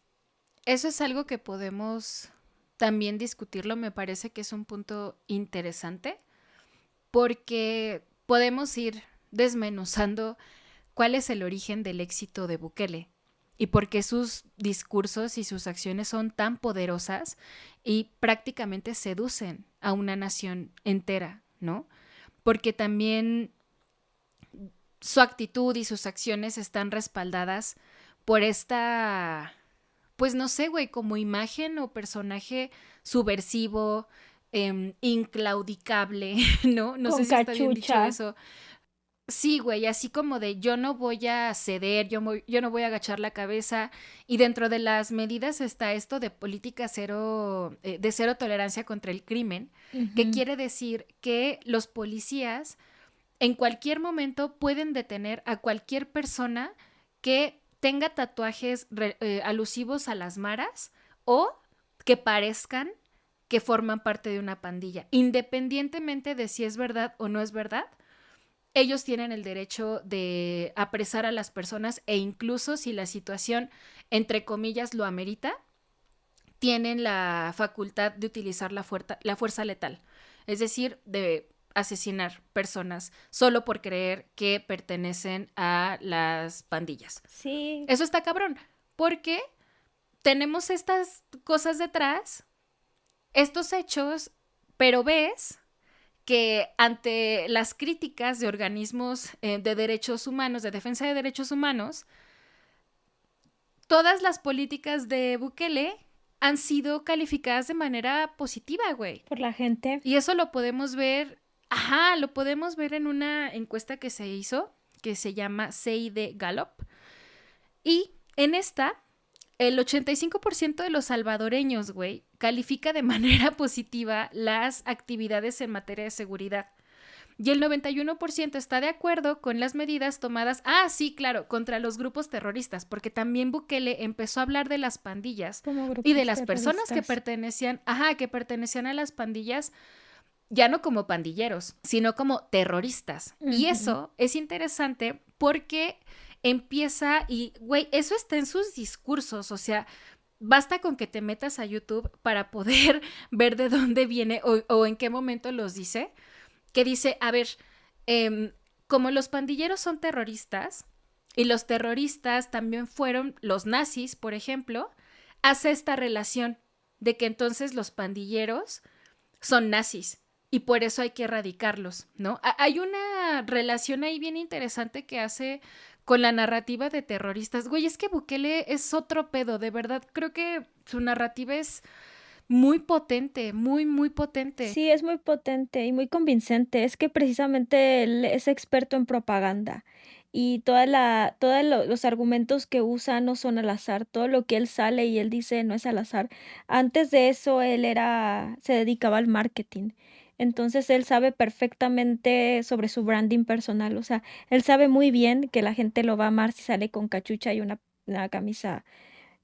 eso es algo que podemos también discutirlo, me parece que es un punto interesante, porque podemos ir desmenuzando cuál es el origen del éxito de Bukele y por qué sus discursos y sus acciones son tan poderosas y prácticamente seducen a una nación entera, ¿no? Porque también su actitud y sus acciones están respaldadas por esta, pues no sé, güey, como imagen o personaje subversivo, inclaudicable, ¿no? No Con sé si está bien dicho cachucha. eso. Sí, güey, así como de yo no voy a ceder, yo no voy a agachar la cabeza. Y dentro de las medidas está esto de política cero, de cero tolerancia contra el crimen, que Ujú. quiere decir que los policías en cualquier momento pueden detener a cualquier persona que tenga tatuajes alusivos a las maras o que parezcan que forman parte de una pandilla, independientemente de si es verdad o no es verdad. Ellos tienen el derecho de apresar a las personas e incluso si la situación, entre comillas, lo amerita, tienen la facultad de utilizar la fuerza letal, es decir, de asesinar personas solo por creer que pertenecen a las pandillas. Sí, Eso está cabrón, porque tenemos estas cosas detrás, estos hechos, pero ves que ante las críticas de organismos de derechos humanos, de defensa de derechos humanos, todas las políticas de Bukele han sido calificadas de manera positiva, güey. por la gente. Y eso lo podemos ver, ajá, lo podemos ver en una encuesta que se hizo, que se llama CID Gallup. Y en esta, el 85% de los salvadoreños, güey, califica de manera positiva las actividades en materia de seguridad. Y el 91% está de acuerdo con las medidas tomadas, sí, claro, contra los grupos terroristas, porque también Bukele empezó a hablar de las pandillas Como y de grupos las personas terroristas. que pertenecían a las pandillas ya no como pandilleros, sino como terroristas. Y Ujú. eso es interesante porque empieza y, güey, eso está en sus discursos, o sea, basta con que te metas a YouTube para poder ver de dónde viene o en qué momento los dice, que dice, a ver, como los pandilleros son terroristas y los terroristas también fueron los nazis, por ejemplo, hace esta relación de que entonces los pandilleros son nazis y por eso hay que erradicarlos, ¿no? Hay una relación ahí bien interesante que hace con la narrativa de terroristas. Güey, es que Bukele es otro pedo, de verdad. Creo que su narrativa es muy potente, muy, muy potente. Sí, es muy potente y muy convincente. Es que precisamente él es experto en propaganda y los argumentos que usa no son al azar. Todo lo que él sale y él dice no es al azar. Antes de eso, se dedicaba al marketing. Entonces, él sabe perfectamente sobre su branding personal. O sea, él sabe muy bien que la gente lo va a amar si sale con cachucha y una camisa,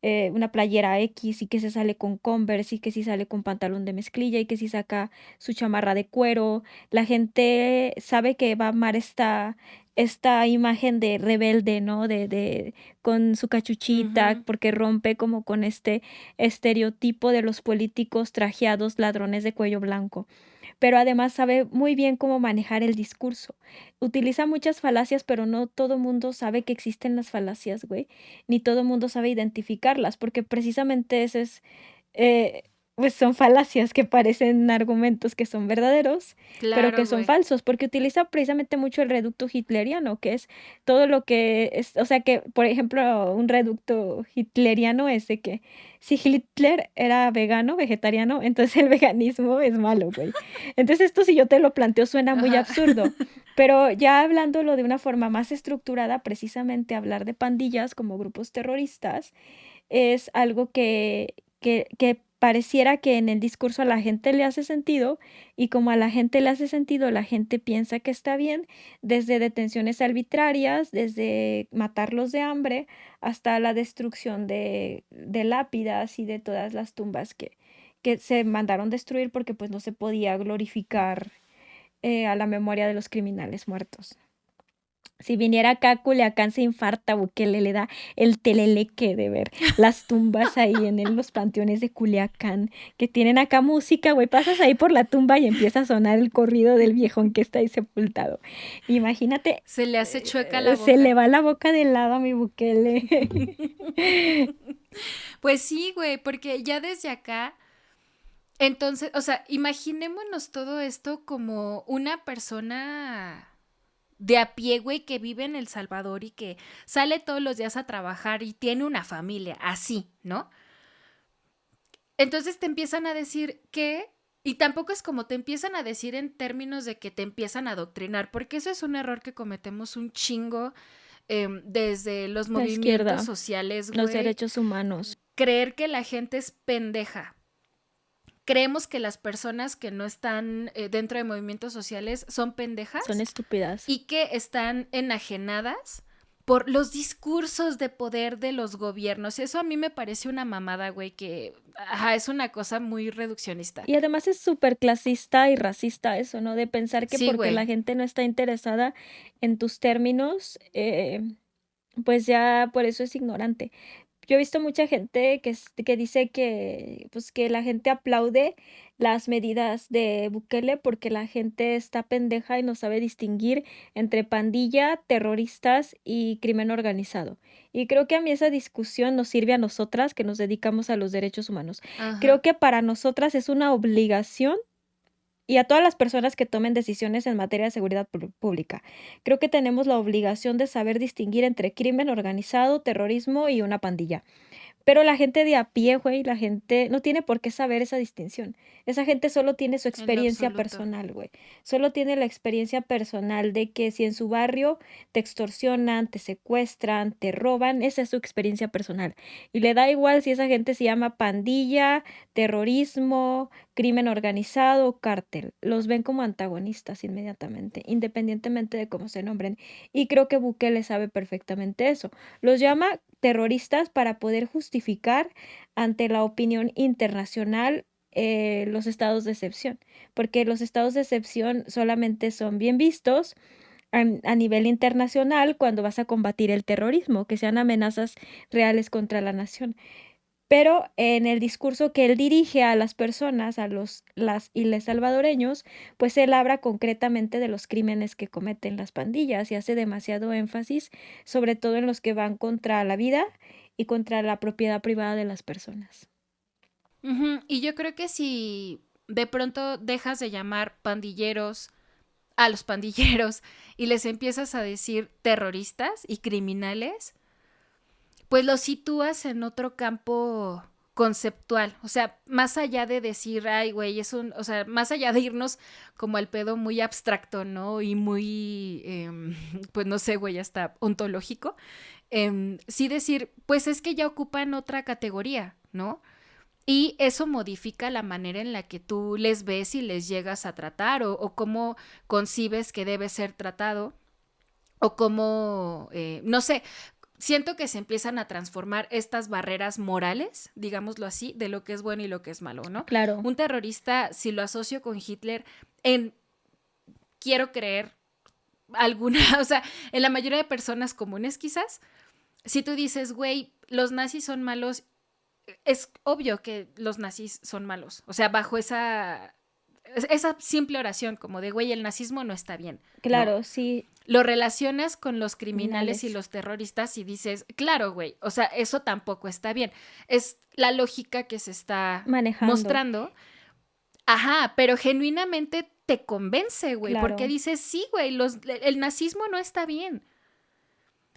una playera X, y que se sale con Converse y que si sale con pantalón de mezclilla y que si saca su chamarra de cuero. La gente sabe que va a amar esta imagen de rebelde, ¿no? Con su cachuchita, Ujú. porque rompe como con este estereotipo de los políticos trajeados ladrones de cuello blanco, pero además sabe muy bien cómo manejar el discurso. Utiliza muchas falacias, pero no todo mundo sabe que existen las falacias, güey, ni todo mundo sabe identificarlas, porque precisamente ese es, eh, pues son falacias que parecen argumentos que son verdaderos, pero que Claro, son güey. falsos, porque utiliza precisamente mucho el reducto hitleriano, que es todo lo que es, o sea que, por ejemplo, un reducto hitleriano es de que si Hitler era vegano, vegetariano, entonces el veganismo es malo, güey. Entonces esto, si yo te lo planteo, suena muy Ajá. absurdo, pero ya hablándolo de una forma más estructurada, precisamente hablar de pandillas como grupos terroristas es algo que pareciera que en el discurso a la gente le hace sentido, y como a la gente le hace sentido, la gente piensa que está bien, desde detenciones arbitrarias, desde matarlos de hambre, hasta la destrucción de lápidas y de todas las tumbas que se mandaron destruir porque pues no se podía glorificar a la memoria de los criminales muertos. Si viniera acá a Culiacán se infarta, Bukele le da el teleleque de ver las tumbas ahí los panteones de Culiacán, que tienen acá música, güey, pasas ahí por la tumba y empieza a sonar el corrido del viejón que está ahí sepultado. Imagínate, Se le hace chueca la se le boca. va la boca de lado a mi Bukele. Pues sí, güey, porque ya desde acá, entonces, o sea, imaginémonos todo esto como una persona de a pie, güey, que vive en El Salvador y que sale todos los días a trabajar y tiene una familia, así, ¿no? Entonces te empiezan a decir que, y tampoco es como te empiezan a decir en términos de que te empiezan a adoctrinar, porque eso es un error que cometemos un chingo desde los La movimientos izquierda, sociales, los güey. derechos humanos Creer que la gente es pendeja. Creemos que las personas que no están dentro de movimientos sociales son son pendejas estúpidas. y que están enajenadas por los discursos de poder de los gobiernos. Eso a mí me parece una mamada, güey, que ajá, es una cosa muy reduccionista. Y además es súper clasista y racista eso, ¿no? De pensar que Sí, porque la güey. gente no está interesada en tus términos, pues ya por eso es ignorante. Yo he visto mucha gente que dice que, pues, que la gente aplaude las medidas de Bukele porque la gente está pendeja y no sabe distinguir entre pandilla, terroristas y crimen organizado. Y creo que a mí esa discusión nos sirve a nosotras que nos dedicamos a los derechos humanos. Creo Ajá. que para nosotras es una obligación, y a todas las personas que tomen decisiones en materia de seguridad pública. Creo que tenemos la obligación de saber distinguir entre crimen organizado, terrorismo y una pandilla. Pero la gente de a pie, güey, la gente no tiene por qué saber esa distinción. Esa gente solo tiene su En lo experiencia absoluto. personal, güey. Solo tiene la experiencia personal de que si en su barrio te extorsionan, te secuestran, te roban, esa es su experiencia personal. Y le da igual si esa gente se llama pandilla, terrorismo, crimen organizado o cártel. Los ven como antagonistas inmediatamente, independientemente de cómo se nombren. Y creo que Bukele sabe perfectamente eso. Los llama terroristas para poder justificar ante la opinión internacional los estados de excepción, porque los estados de excepción solamente son bien vistos a nivel internacional cuando vas a combatir el terrorismo, que sean amenazas reales contra la nación. Pero en el discurso que él dirige a las personas, a las y les salvadoreños, pues él habla concretamente de los crímenes que cometen las pandillas y hace demasiado énfasis, sobre todo en los que van contra la vida y contra la propiedad privada de las personas. Ujú. Y yo creo que si de pronto dejas de llamar pandilleros a los pandilleros y les empiezas a decir terroristas y criminales, pues los sitúas en otro campo conceptual, o sea, más allá de decir, ay, güey, o sea, más allá de irnos como al pedo muy abstracto, ¿no? Y muy, pues no sé, güey, hasta ontológico, sí decir, pues es que ya ocupan otra categoría, ¿no? Y eso modifica la manera en la que tú les ves y les llegas a tratar o cómo concibes que debe ser tratado o cómo, no sé, siento que se empiezan a transformar estas barreras morales, digámoslo así, de lo que es bueno y lo que es malo, ¿no? Claro. Un terrorista, si lo asocio con Hitler, quiero creer alguna, o sea, en la mayoría de personas comunes quizás, si tú dices, güey, los nazis son malos, es obvio que los nazis son malos, o sea, bajo esa simple oración como de, güey, el nazismo no está bien, ¿no? Claro, sí, Lo relacionas con los criminales y criminales los terroristas y dices, claro, güey, o sea, eso tampoco está bien. Es la lógica que se está manejando, mostrando. Ajá, pero genuinamente te convence, güey, porque claro. dices, sí, güey, el nazismo no está bien.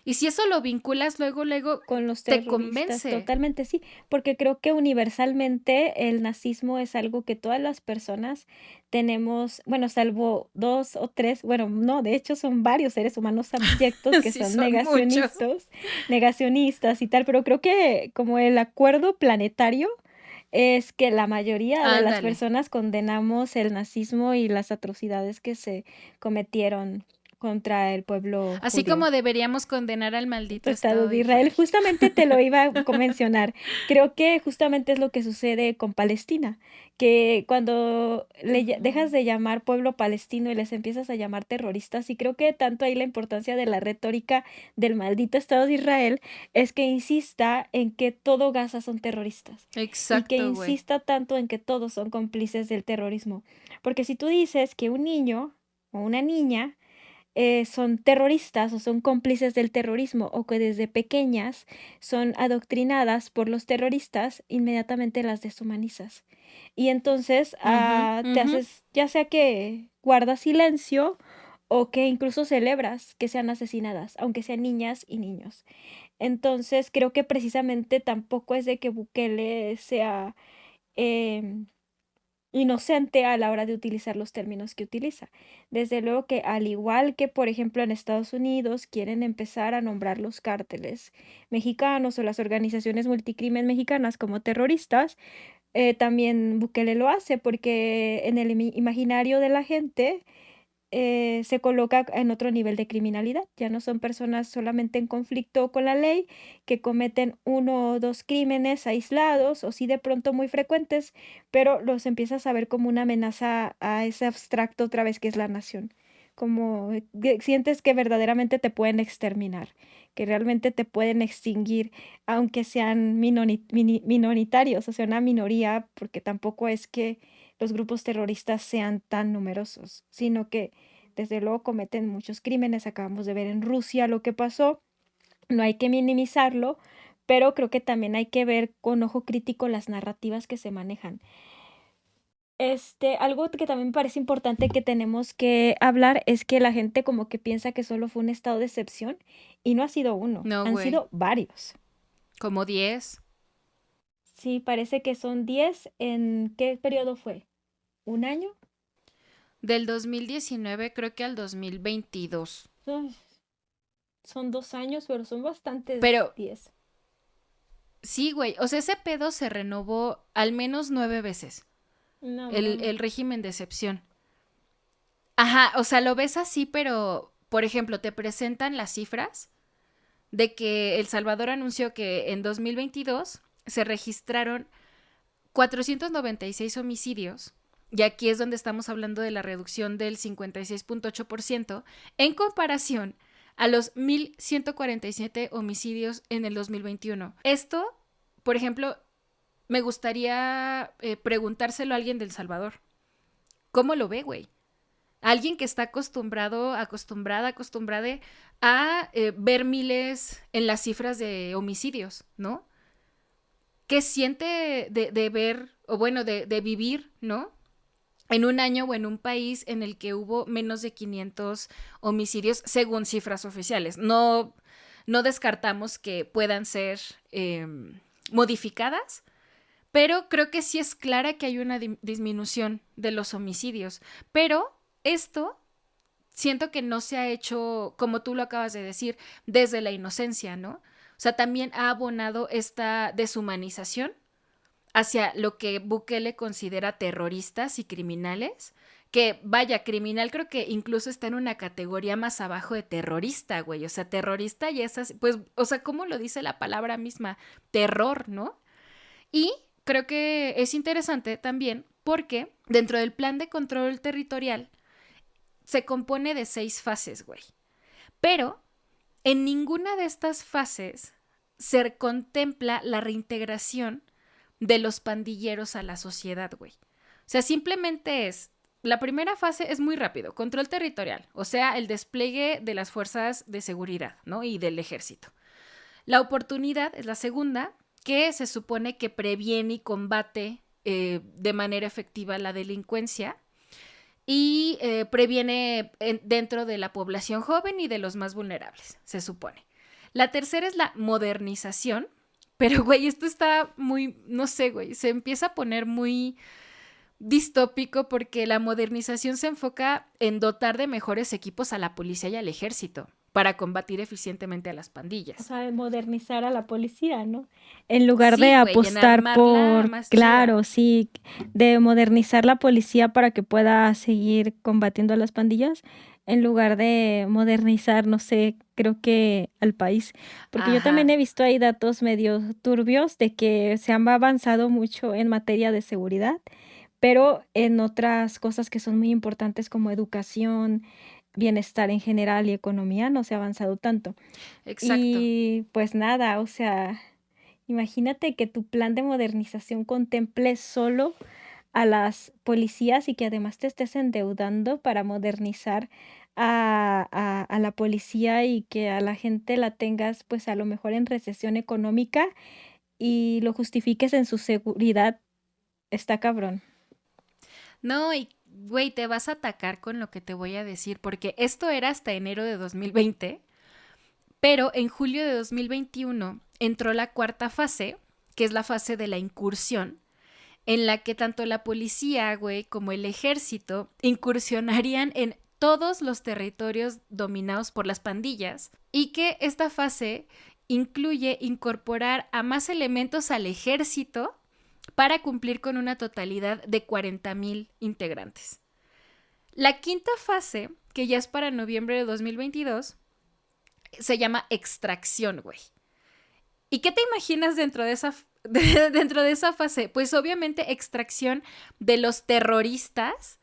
Y si eso lo vinculas luego, luego, Con los te terroristas, convence. totalmente sí, porque creo que universalmente el nazismo es algo que todas las personas tenemos, bueno, salvo 2 o 3, bueno, no, de hecho son varios seres humanos abyectos que Sí, son son muchos. negacionistas y tal, pero creo que como el acuerdo planetario es que la mayoría de las Ándale. personas condenamos el nazismo y las atrocidades que se cometieron contra el pueblo Así judío. como deberíamos condenar al maldito Estado Estado de de Israel. Israel. Justamente te lo iba a mencionar. Creo que justamente es lo que sucede con Palestina, que cuando dejas Ujú. de llamar pueblo palestino y les empiezas a llamar terroristas, y creo que tanto ahí la importancia de la retórica del maldito Estado de Israel es que insista en que todo Gaza son terroristas y que Exacto, güey. insista tanto en que todos son cómplices del terrorismo. Porque si tú dices que un niño o una niña son terroristas o son cómplices del terrorismo o que desde pequeñas son adoctrinadas por los terroristas, inmediatamente las deshumanizas. Y entonces Ujú, te ujú. haces, ya sea que guardas silencio o que incluso celebras que sean asesinadas, aunque sean niñas y niños. Entonces creo que precisamente tampoco es de que Bukele sea em, inocente a la hora de utilizar los términos que utiliza. Desde luego que al igual que, por ejemplo, en Estados Unidos quieren empezar a nombrar los cárteles mexicanos o las organizaciones multicrimen mexicanas como terroristas, también Bukele lo hace porque en el imaginario de la gente se coloca en otro nivel de criminalidad. Ya no son personas solamente en conflicto con la ley que cometen uno o dos crímenes aislados o sí de pronto muy frecuentes, pero los empiezas a ver como una amenaza a ese abstracto otra vez que es la nación. Como que sientes que verdaderamente te pueden exterminar, que realmente te pueden extinguir, aunque sean minoritarios, o sea, una minoría, porque tampoco es que los grupos terroristas sean tan numerosos, sino que desde luego cometen muchos crímenes. Acabamos de ver en Rusia lo que pasó, no hay que minimizarlo, pero creo que también hay que ver con ojo crítico las narrativas que se manejan. Algo que también me parece importante que tenemos que hablar es que la gente como que piensa que solo fue un estado de excepción y no ha sido uno, No, han güey. sido varios. Como 10. Sí, parece que son 10. ¿En qué periodo fue? ¿Un año? Del 2019 creo que al 2022. Ay, son 2 años, pero son bastantes Pero 10. sí, güey. O sea, ese pedo se renovó al menos 9 veces. No El mames. régimen de excepción. Ajá, o sea, lo ves así, pero, por ejemplo, te presentan las cifras de que El Salvador anunció que en 2022 se registraron 496 homicidios, y aquí es donde estamos hablando de la reducción del 56.8% en comparación a los 1,147 homicidios en el 2021. Esto, por ejemplo, me gustaría preguntárselo a alguien de El Salvador. ¿Cómo lo ve, güey? Alguien que está acostumbrada a ver miles en las cifras de homicidios, ¿no? ¿Qué siente de ver, o bueno, de vivir, ¿no? En un año o en un país en el que hubo menos de 500 homicidios según cifras oficiales. No descartamos que puedan ser modificadas, pero creo que sí es clara que hay una disminución de los homicidios. Pero esto siento que no se ha hecho, como tú lo acabas de decir, desde la inocencia, ¿no? O sea, también ha abonado esta deshumanización hacia lo que Bukele considera terroristas y criminales, que vaya, criminal creo que incluso está en una categoría más abajo de terrorista, güey, o sea, terrorista y esas, pues, o sea, ¿cómo lo dice la palabra misma? Terror, ¿no? Y creo que es interesante también porque dentro del plan de control territorial se compone de 6 fases, güey, pero en ninguna de estas fases se contempla la reintegración de los pandilleros a la sociedad, güey. O sea, simplemente la primera fase es muy rápido, control territorial, o sea, el despliegue de las fuerzas de seguridad, ¿no? Y del ejército. La oportunidad es la segunda, que se supone que previene y combate de manera efectiva la delincuencia y previene dentro de la población joven y de los más vulnerables, se supone. La tercera es la modernización, pero, güey, esto está muy, no sé, güey, se empieza a poner muy distópico porque la modernización se enfoca en dotar de mejores equipos a la policía y al ejército para combatir eficientemente a las O pandillas. sea, modernizar a la policía, ¿no? En lugar de Sí, güey, en apostar armarla por, más claro, chida. sí, de modernizar la policía para que pueda seguir combatiendo a las pandillas, en lugar de modernizar, no sé, creo que al país. Porque yo también he Ajá, visto ahí datos medio turbios de que se han avanzado mucho en materia de seguridad, pero en otras cosas que son muy importantes como educación, bienestar en general y economía no se ha avanzado tanto. exacto. Y pues nada, o sea, imagínate que tu plan de modernización contemple solo a las policías y que además te estés endeudando para modernizar a la policía y que a la gente la tengas pues a lo mejor en recesión económica y lo justifiques en su seguridad, está cabrón. No, y güey, te vas a atacar con lo que te voy a decir, porque esto era hasta enero de 2020, pero en julio de 2021 entró la cuarta fase, que es la fase de la incursión, en la que tanto la policía, güey, como el ejército incursionarían en todos los territorios dominados por las pandillas y que esta fase incluye incorporar a más elementos al ejército para cumplir con una totalidad de 40,000 integrantes. La quinta fase, que ya es para noviembre de 2022, se llama extracción, güey. ¿Y qué te imaginas dentro de esa fase? Pues obviamente extracción de los terroristas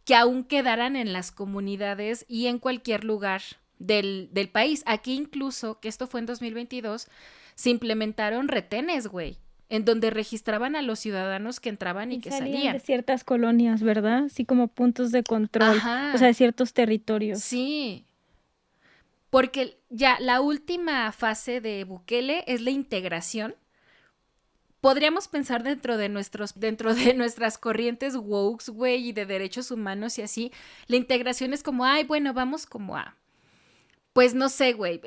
que aún quedaran en las comunidades y en cualquier lugar del país. Aquí incluso, que esto fue en 2022, se implementaron retenes, güey, en donde registraban a los ciudadanos que entraban y Y que salían de salían. ciertas colonias, ¿verdad? Así como puntos de control, o sea, de Ajá, ciertos territorios. sí, porque ya la última fase de Bukele es la integración. Podríamos pensar dentro de nuestras corrientes woke, güey, y de derechos humanos y así, la integración es como, ay, bueno, vamos como a, pues no sé, güey,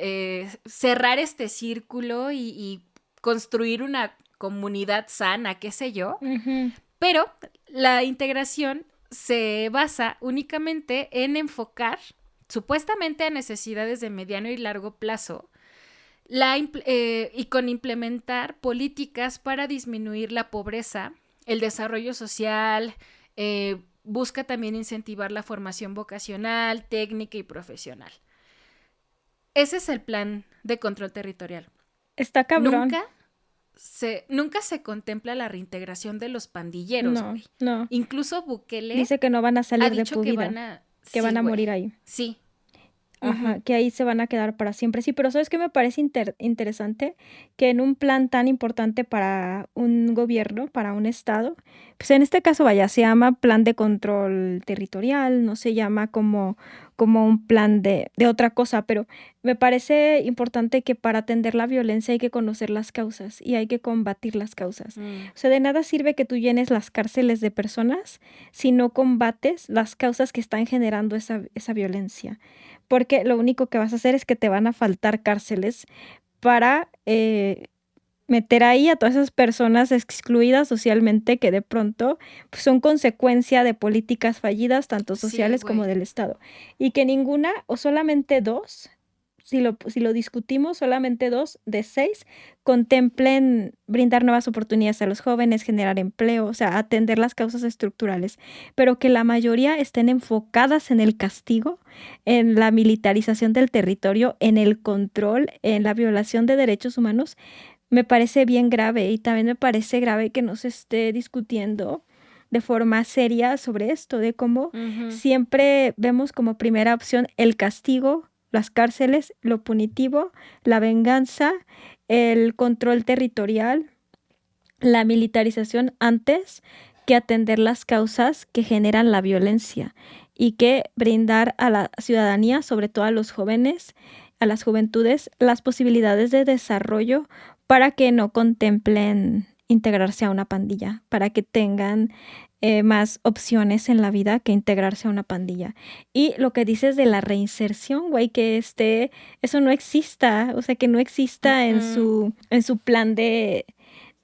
cerrar este círculo y construir una comunidad sana, qué sé yo, Ujú. pero la integración se basa únicamente en enfocar supuestamente a necesidades de mediano y largo plazo y con implementar políticas para disminuir la pobreza, el desarrollo social, busca también incentivar la formación vocacional, técnica y profesional. Ese es el plan de control territorial. Está cabrón. Nunca, nunca se contempla la reintegración de los pandilleros, No, güey. no. Incluso Bukele Dice que no van a ha salir de dicho por que vida, van a... que Sí, van a güey. morir ahí. Sí. Ajá, Ujú. que ahí se van a quedar para siempre. Sí, pero ¿sabes qué me parece interesante? Que en un plan tan importante para un gobierno, para un estado, pues en este caso, vaya, se llama plan de control territorial, no se llama como un plan de otra cosa, pero me parece importante que para atender la violencia hay que conocer las causas y hay que combatir las causas. Mm. O sea, de nada sirve que tú llenes las cárceles de personas si no combates las causas que están generando esa violencia. Porque lo único que vas a hacer es que te van a faltar cárceles para meter ahí a todas esas personas excluidas socialmente que de pronto pues, son consecuencia de políticas fallidas, tanto Sí, sociales como güey. del Estado. Y que ninguna o solamente dos, si lo discutimos, solamente 2 de 6 contemplen brindar nuevas oportunidades a los jóvenes, generar empleo, o sea, atender las causas estructurales, pero que la mayoría estén enfocadas en el castigo, en la militarización del territorio, en el control, en la violación de derechos humanos, me parece bien grave y también me parece grave que no se esté discutiendo de forma seria sobre esto, de cómo Ujú. siempre vemos como primera opción el castigo, las cárceles, lo punitivo, la venganza, el control territorial, la militarización antes que atender las causas que generan la violencia y que brindar a la ciudadanía, sobre todo a los jóvenes, a las juventudes, las posibilidades de desarrollo para que no contemplen integrarse a una pandilla, para que tengan más opciones en la vida que integrarse a una pandilla. Y lo que dices de la reinserción, güey, que eso no exista, o sea, que no exista en su plan de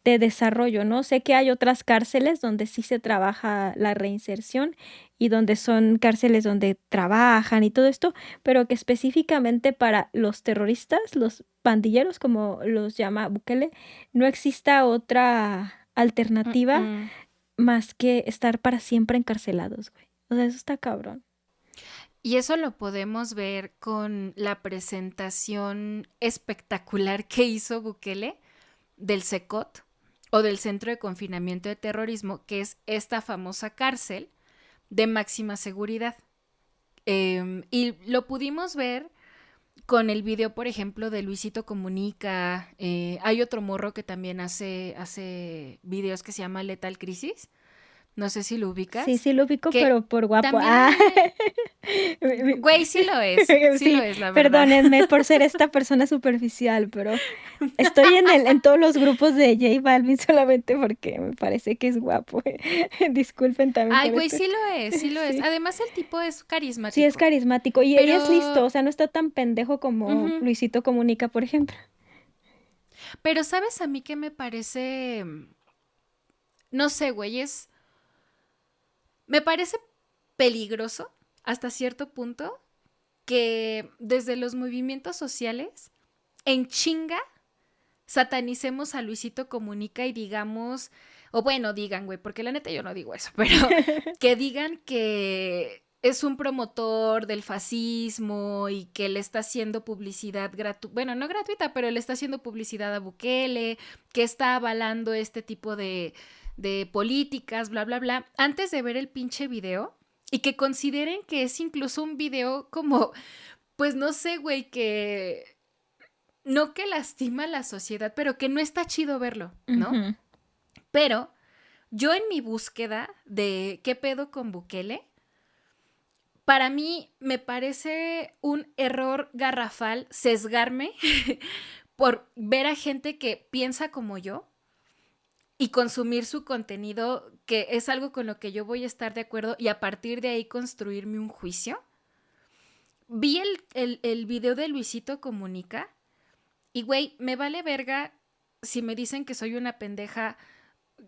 desarrollo, ¿no? Sé que hay otras cárceles donde sí se trabaja la reinserción y donde son cárceles donde trabajan y todo esto, pero que específicamente para los terroristas, los pandilleros, como los llama Bukele, no exista otra alternativa Mm. más que estar para siempre encarcelados, güey. O sea, eso está cabrón. Y eso lo podemos ver con la presentación espectacular que hizo Bukele del CECOT o del Centro de Confinamiento de Terrorismo, que es esta famosa cárcel de máxima seguridad. Y lo pudimos ver con el video, por ejemplo, de Luisito Comunica. Hay otro morro que también hace videos que se llama Lethal Crisis. No sé si lo ubicas. Sí lo ubico, Que pero por guapo. también Güey, sí lo es. Sí lo es, la verdad. Perdónenme por ser esta persona superficial, pero estoy en todos los grupos de J Balvin solamente porque me parece que es guapo. Disculpen también Ay, por güey, esto. sí lo es, sí lo es. Sí. Además, el tipo es carismático. Sí, es carismático y Pero... es listo, o sea, no está tan pendejo como Ujú. Luisito Comunica, por ejemplo. Pero, ¿sabes a mí qué me parece? No sé, güey, me parece peligroso hasta cierto punto que desde los movimientos sociales, en chinga, satanicemos a Luisito Comunica y digamos, o bueno, digan, güey, porque la neta yo no digo eso, pero que digan que es un promotor del fascismo y que le está haciendo publicidad gratuita, bueno, no gratuita, pero le está haciendo publicidad a Bukele, que está avalando este tipo de políticas, bla, bla, bla, antes de ver el pinche video y que consideren que es incluso un video como, pues no sé, güey, que no que lastima a la sociedad, pero que no está chido verlo, ¿no? Ujú. Pero yo en mi búsqueda de qué pedo con Bukele, para mí me parece un error garrafal sesgarme por ver a gente que piensa como yo y consumir su contenido, que es algo con lo que yo voy a estar de acuerdo y a partir de ahí construirme un juicio. Vi el video de Luisito Comunica y, güey, me vale verga si me dicen que soy una pendeja,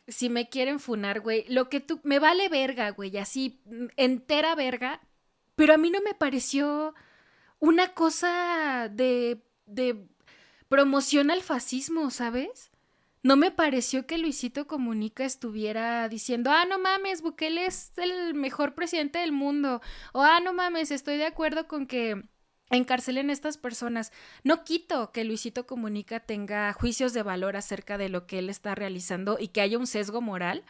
si me quieren funar, güey, lo que tú, me vale verga, güey, así, entera verga, pero a mí no me pareció una cosa de promoción al fascismo, ¿sabes? No me pareció que Luisito Comunica estuviera diciendo, no mames, Bukele es el mejor presidente del mundo, o no mames, estoy de acuerdo con que encarcelen a estas personas. No quito que Luisito Comunica tenga juicios de valor acerca de lo que él está realizando y que haya un sesgo moral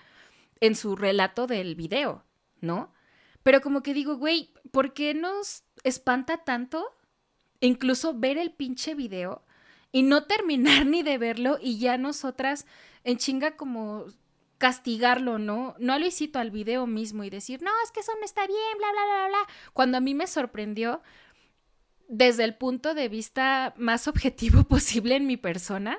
en su relato del video, ¿no? Pero como que digo, güey, ¿por qué nos espanta tanto incluso ver el pinche video y no terminar ni de verlo y ya nosotras en chinga como castigarlo, ¿no? No a Luisito, al video mismo y decir, no, es que eso no está bien, bla, bla, bla, bla. Cuando a mí me sorprendió desde el punto de vista más objetivo posible en mi persona,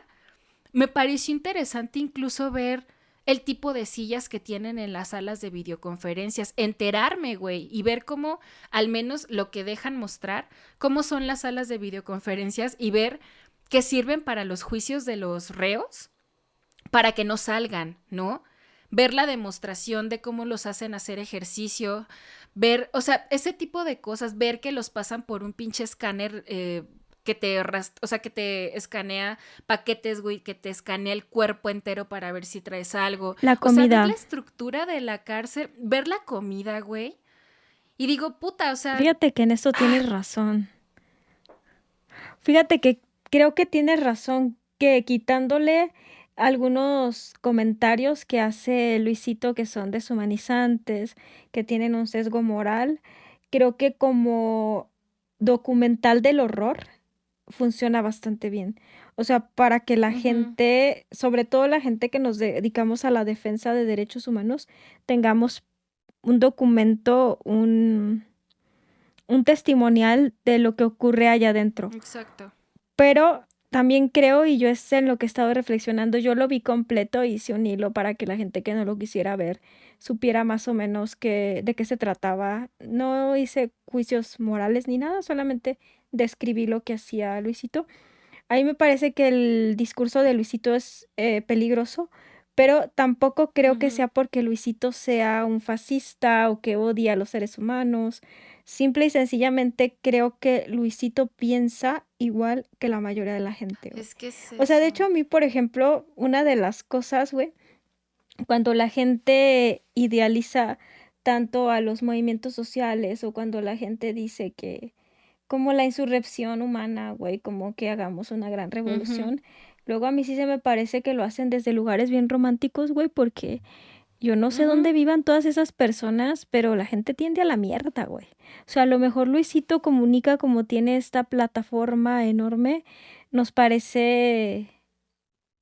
me pareció interesante incluso ver el tipo de sillas que tienen en las salas de videoconferencias, enterarme, güey, y ver cómo, al menos lo que dejan mostrar, cómo son las salas de videoconferencias y ver que sirven para los juicios de los reos, para que no salgan, ¿no? Ver la demostración de cómo los hacen hacer ejercicio, ver, o sea, ese tipo de cosas, ver que los pasan por un pinche escáner que o sea, que te escanea paquetes, güey, que te escanea el cuerpo entero para ver si traes algo. La O sea, ver la comida. estructura de la cárcel, ver la comida, güey. Y digo, puta, o sea, Fíjate que en esto tienes razón. Fíjate que creo que tienes razón, que quitándole algunos comentarios que hace Luisito que son deshumanizantes, que tienen un sesgo moral, creo que como documental del horror funciona bastante bien. O sea, para que la ujú, gente, sobre todo la gente que nos dedicamos a la defensa de derechos humanos, tengamos un documento, un testimonial de lo que ocurre allá adentro. exacto. Pero también creo, y yo es en lo que he estado reflexionando, yo lo vi completo, hice un hilo para que la gente que no lo quisiera ver supiera más o menos de qué se trataba. No hice juicios morales ni nada, solamente describí lo que hacía Luisito. A mí me parece que el discurso de Luisito es peligroso, pero tampoco creo que Ujú. sea porque Luisito sea un fascista o que odia a los seres humanos. Simple y sencillamente creo que Luisito piensa igual que la mayoría de la gente, güey. Es que es O sea, de eso. hecho, a mí, por ejemplo, una de las cosas, güey, cuando la gente idealiza tanto a los movimientos sociales o cuando la gente dice que como la insurrección humana, güey, como que hagamos una gran Ujú. revolución. Luego a mí sí se me parece que lo hacen desde lugares bien románticos, güey, porque yo no sé dónde Ujú. vivan todas esas personas, pero la gente tiende a la mierda, güey. O sea, a lo mejor Luisito Comunica como tiene esta plataforma enorme, nos parece,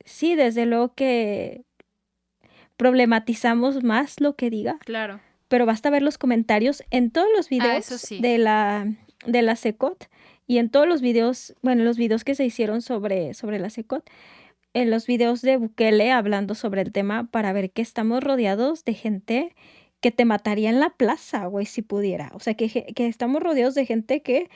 sí, desde luego que problematizamos más lo que diga, Claro. pero basta ver los comentarios en todos los Ah, eso videos sí. de la CECOT y en todos los videos, bueno, los videos que se hicieron sobre la CECOT, en los videos de Bukele hablando sobre el tema para ver que estamos rodeados de gente que te mataría en la plaza, güey, si pudiera. O sea, que estamos rodeados de gente que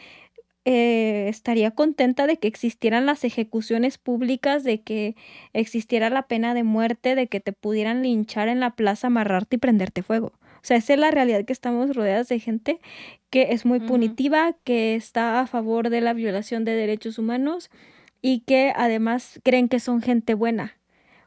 estaría contenta de que existieran las ejecuciones públicas, de que existiera la pena de muerte, de que te pudieran linchar en la plaza, amarrarte y prenderte fuego. O sea, esa es la realidad, que estamos rodeadas de gente que es muy Ujú. punitiva, que está a favor de la violación de derechos humanos y que además creen que son gente buena.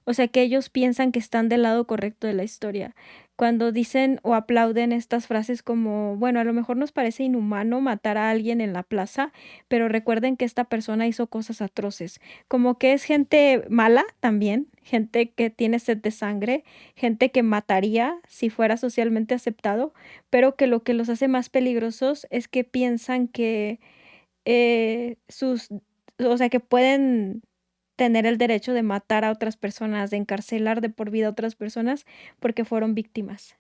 O sea, que ellos piensan que están del lado correcto de la historia. Cuando dicen o aplauden estas frases como, bueno, a lo mejor nos parece inhumano matar a alguien en la plaza, pero recuerden que esta persona hizo cosas atroces. Como que es gente mala también, gente que tiene sed de sangre, gente que mataría si fuera socialmente aceptado, pero que lo que los hace más peligrosos es que piensan que o sea, que pueden tener el derecho de matar a otras personas, de encarcelar de por vida a otras personas porque fueron víctimas.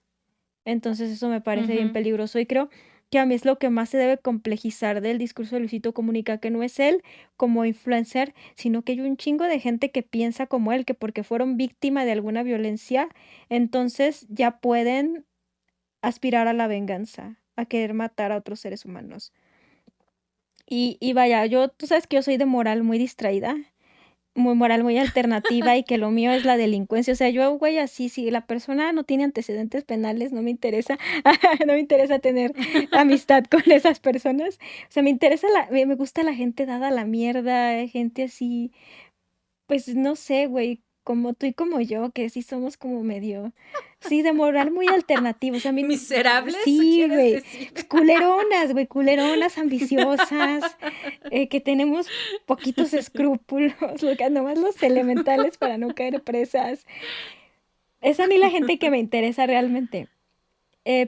Entonces eso me parece bien Ujú. peligroso y creo que a mí es lo que más se debe complejizar del discurso de Luisito Comunica, que no es él como influencer, sino que hay un chingo de gente que piensa como él, que porque fueron víctima de alguna violencia, entonces ya pueden aspirar a la venganza, a querer matar a otros seres humanos. Y vaya, tú sabes que yo soy de moral muy distraída, muy moral, muy alternativa y que lo mío es la delincuencia. O sea, yo, güey, así, si la persona no tiene antecedentes penales, no me interesa, no me interesa tener amistad con esas personas. O sea, me interesa me gusta la gente dada a la mierda, gente así, pues no sé, güey, como tú y como yo, que sí somos como medio, sí, de moral muy alternativo. O sea, a mí, ¿Miserables? sí, ¿Quieres güey, decir? pues, culeronas, güey, culeronas, ambiciosas, que tenemos poquitos escrúpulos, nomás los elementales para no caer presas. Es a mí la gente que me interesa realmente.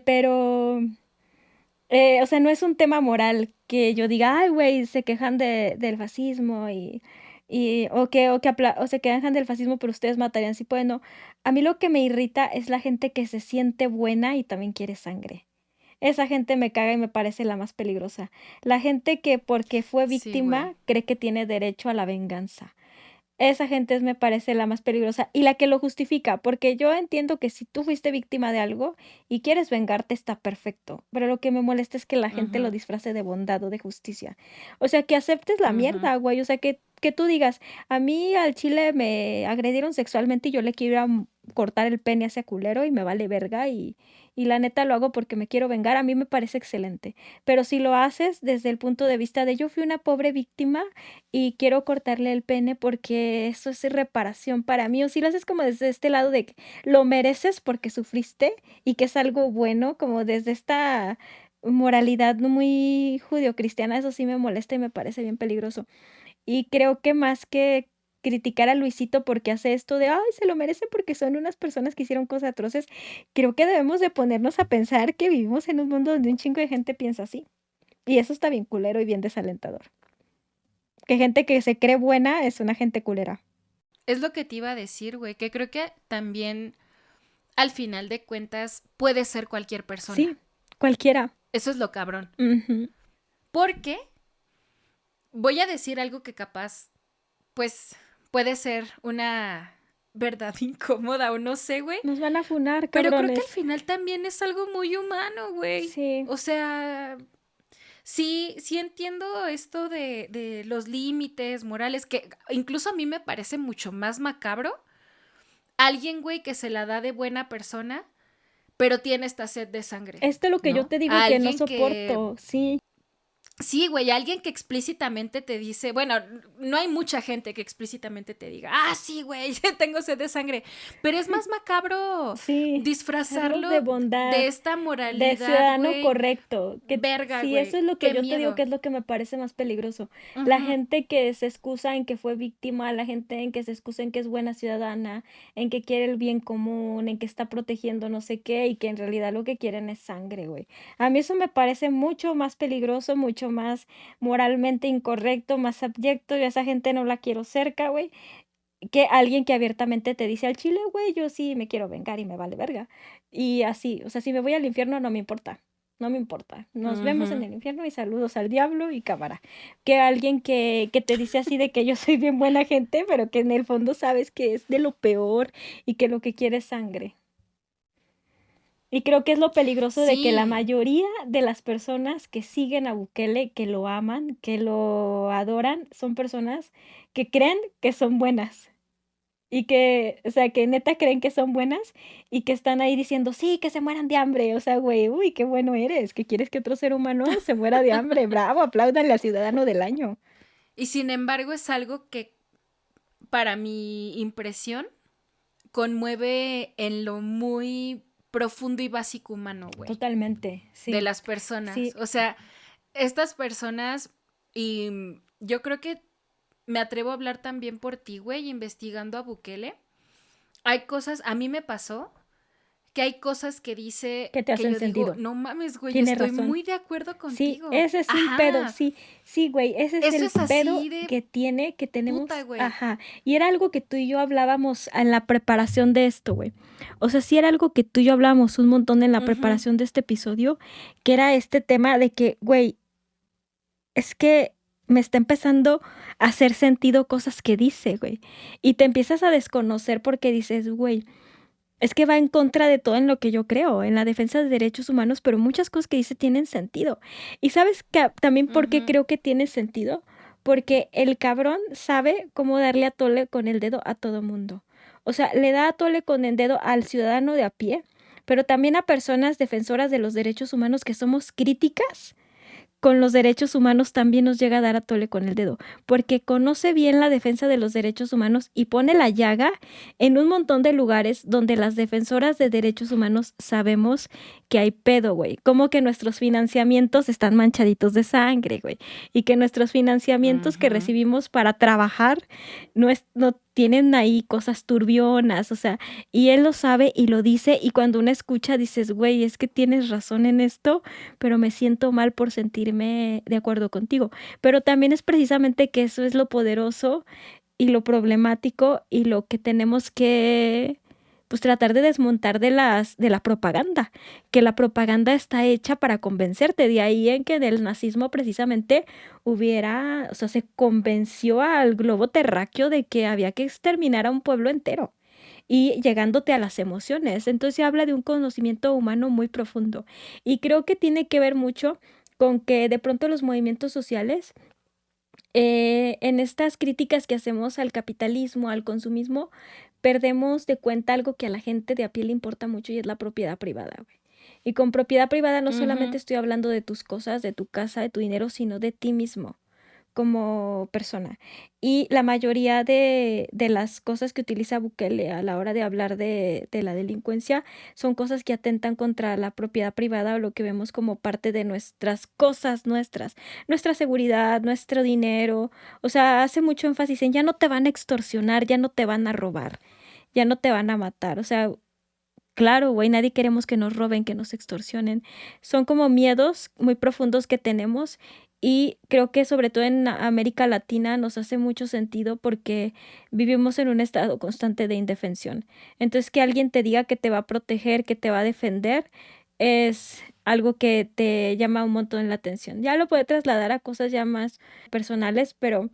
Pero, o sea, no es un tema moral que yo diga, ay, güey, se quejan del fascismo o se quejan del fascismo, pero ustedes matarían si pueden. No. A mí lo que me irrita es la gente que se siente buena y también quiere sangre. Esa gente me caga y me parece la más peligrosa. La gente que porque fue Sí, güey. víctima cree que tiene derecho a la venganza. Esa gente me parece la más peligrosa y la que lo justifica, porque yo entiendo que si tú fuiste víctima de algo y quieres vengarte está perfecto, pero lo que me molesta es que la gente lo Ujú, disfrace de bondad o de justicia. O sea, que aceptes la ujú. mierda, güey, o sea, que tú digas, a mí al chile me agredieron sexualmente y yo le quiero ir a cortar el pene a ese culero y me vale verga y la neta lo hago porque me quiero vengar, a mí me parece excelente. Pero si lo haces desde el punto de vista de yo fui una pobre víctima y quiero cortarle el pene porque eso es reparación para mí. O si lo haces como desde este lado de que lo mereces porque sufriste y que es algo bueno, como desde esta moralidad no muy judio-cristiana, eso sí me molesta y me parece bien peligroso. Y creo que más que criticar a Luisito porque hace esto de, ay, se lo merece porque son unas personas que hicieron cosas atroces, creo que debemos de ponernos a pensar que vivimos en un mundo donde un chingo de gente piensa así. Y eso está bien culero y bien desalentador. Que gente que se cree buena es una gente culera. Es lo que te iba a decir, güey, que creo que también al final de cuentas puede ser cualquier persona. Sí, cualquiera. Eso es lo cabrón. Ujú. Porque voy a decir algo que capaz, pues, puede ser una verdad incómoda o no sé, güey. Nos van a funar, Pero creo que al cabrones. final también es algo muy humano, güey. Sí. O sea, sí entiendo esto de los límites morales, que incluso a mí me parece mucho más macabro. Alguien, güey, que se la da de buena persona, pero tiene esta sed de sangre, Esto es lo que yo ¿no? te digo A que no alguien que soporto. Sí. sí, güey, alguien que explícitamente te dice, bueno, no hay mucha gente que explícitamente te diga, ah, sí, güey, tengo sed de sangre, pero es más macabro Sí. Hacerlos de disfrazarlo bondad, de esta de moralidad, ciudadano güey. correcto. Que Verga, sí, eso güey, es lo que qué yo te digo miedo. que es lo que me parece más peligroso. La Ujú, gente que se excusa en que fue víctima, la gente en que se excusa en que es buena ciudadana, en que quiere el bien común, en que está protegiendo no sé qué y que en realidad lo que quieren es sangre, güey. A mí eso me parece mucho más peligroso, mucho más moralmente incorrecto, más abyecto. Yo a esa gente no la quiero cerca, güey. Que alguien que abiertamente te dice al chile, güey, yo sí me quiero vengar y me vale verga. Y así, o sea, si me voy al infierno no me importa. No me importa. Nos vemos en ujú. el infierno y saludos al diablo y cámara. Que alguien que te dice así de que yo soy bien buena gente, pero que en el fondo sabes que es de lo peor y que lo que quiere es sangre. Y creo que es lo peligroso de que la Sí, mayoría de las personas que siguen a Bukele, que lo aman, que lo adoran, son personas que creen que son buenas. Y que, o sea, que neta creen que son buenas y que están ahí diciendo, sí, que se mueran de hambre. O sea, güey, uy, qué bueno eres, que quieres que otro ser humano se muera de hambre. Bravo, apláudanle al ciudadano del año. y sin embargo es algo que para mi impresión conmueve en lo muy profundo y básico humano, güey, Totalmente, de sí, las personas. sí. O sea, estas personas, y yo creo que me atrevo a hablar también por ti, güey, investigando a Bukele. Hay cosas, a mí me pasó que hay cosas que dice Que te que hacen yo digo, sentido. no mames, güey, Tienes estoy razón. muy de acuerdo Sí, contigo. ese es un pedo, Ajá, sí, sí, güey, ese es eso el es pedo así de que puta, tenemos, güey. ajá, y era algo que tú y yo hablábamos en la preparación de esto, güey. O sea, sí era algo que tú y yo hablábamos un montón en la Ujú. preparación de este episodio, que era este tema de que, güey, es que me está empezando a hacer sentido cosas que dice, güey, y te empiezas a desconocer porque dices, güey, es que va en contra de todo en lo que yo creo, en la defensa de derechos humanos, pero muchas cosas que dice tienen sentido. ¿Y sabes también por qué Ujú. creo que tiene sentido? Porque el cabrón sabe cómo darle a tole con el dedo a todo mundo. O sea, le da a tole con el dedo al ciudadano de a pie, pero también a personas defensoras de los derechos humanos que somos críticas con los derechos humanos también nos llega a dar a tole con el dedo, porque conoce bien la defensa de los derechos humanos y pone la llaga en un montón de lugares donde las defensoras de derechos humanos sabemos que hay pedo, güey. Como que nuestros financiamientos están manchaditos de sangre, güey. Y que nuestros financiamientos que recibimos para trabajar no tienen ahí cosas turbionas, o sea, y él lo sabe y lo dice, y cuando uno escucha dices, güey, es que tienes razón en esto, pero me siento mal por sentirme de acuerdo contigo. Pero también es precisamente que eso es lo poderoso y lo problemático y lo que tenemos que pues tratar de desmontar de la propaganda, que la propaganda está hecha para convencerte, de ahí en que del nazismo precisamente o sea, se convenció al globo terráqueo de que había que exterminar a un pueblo entero y llegándote a las emociones. Entonces se habla de un conocimiento humano muy profundo y creo que tiene que ver mucho con que de pronto los movimientos sociales en estas críticas que hacemos al capitalismo, al consumismo, perdemos de cuenta algo que a la gente de a pie le importa mucho y es la propiedad privada, güey. Y con propiedad privada no solamente estoy hablando de tus cosas, de tu casa, de tu dinero, sino de ti mismo como persona. Y la mayoría de las cosas que utiliza Bukele a la hora de hablar de la delincuencia son cosas que atentan contra la propiedad privada o lo que vemos como parte de nuestras cosas nuestra seguridad, nuestro dinero. O sea, hace mucho énfasis en ya no te van a extorsionar, ya no te van a robar, ya no te van a matar. O sea, claro, güey, nadie queremos que nos roben, que nos extorsionen. Son como miedos muy profundos que tenemos y creo que sobre todo en América Latina nos hace mucho sentido porque vivimos en un estado constante de indefensión. Entonces, que alguien te diga que te va a proteger, que te va a defender, es algo que te llama un montón la atención. Ya lo puede trasladar a cosas ya más personales, pero,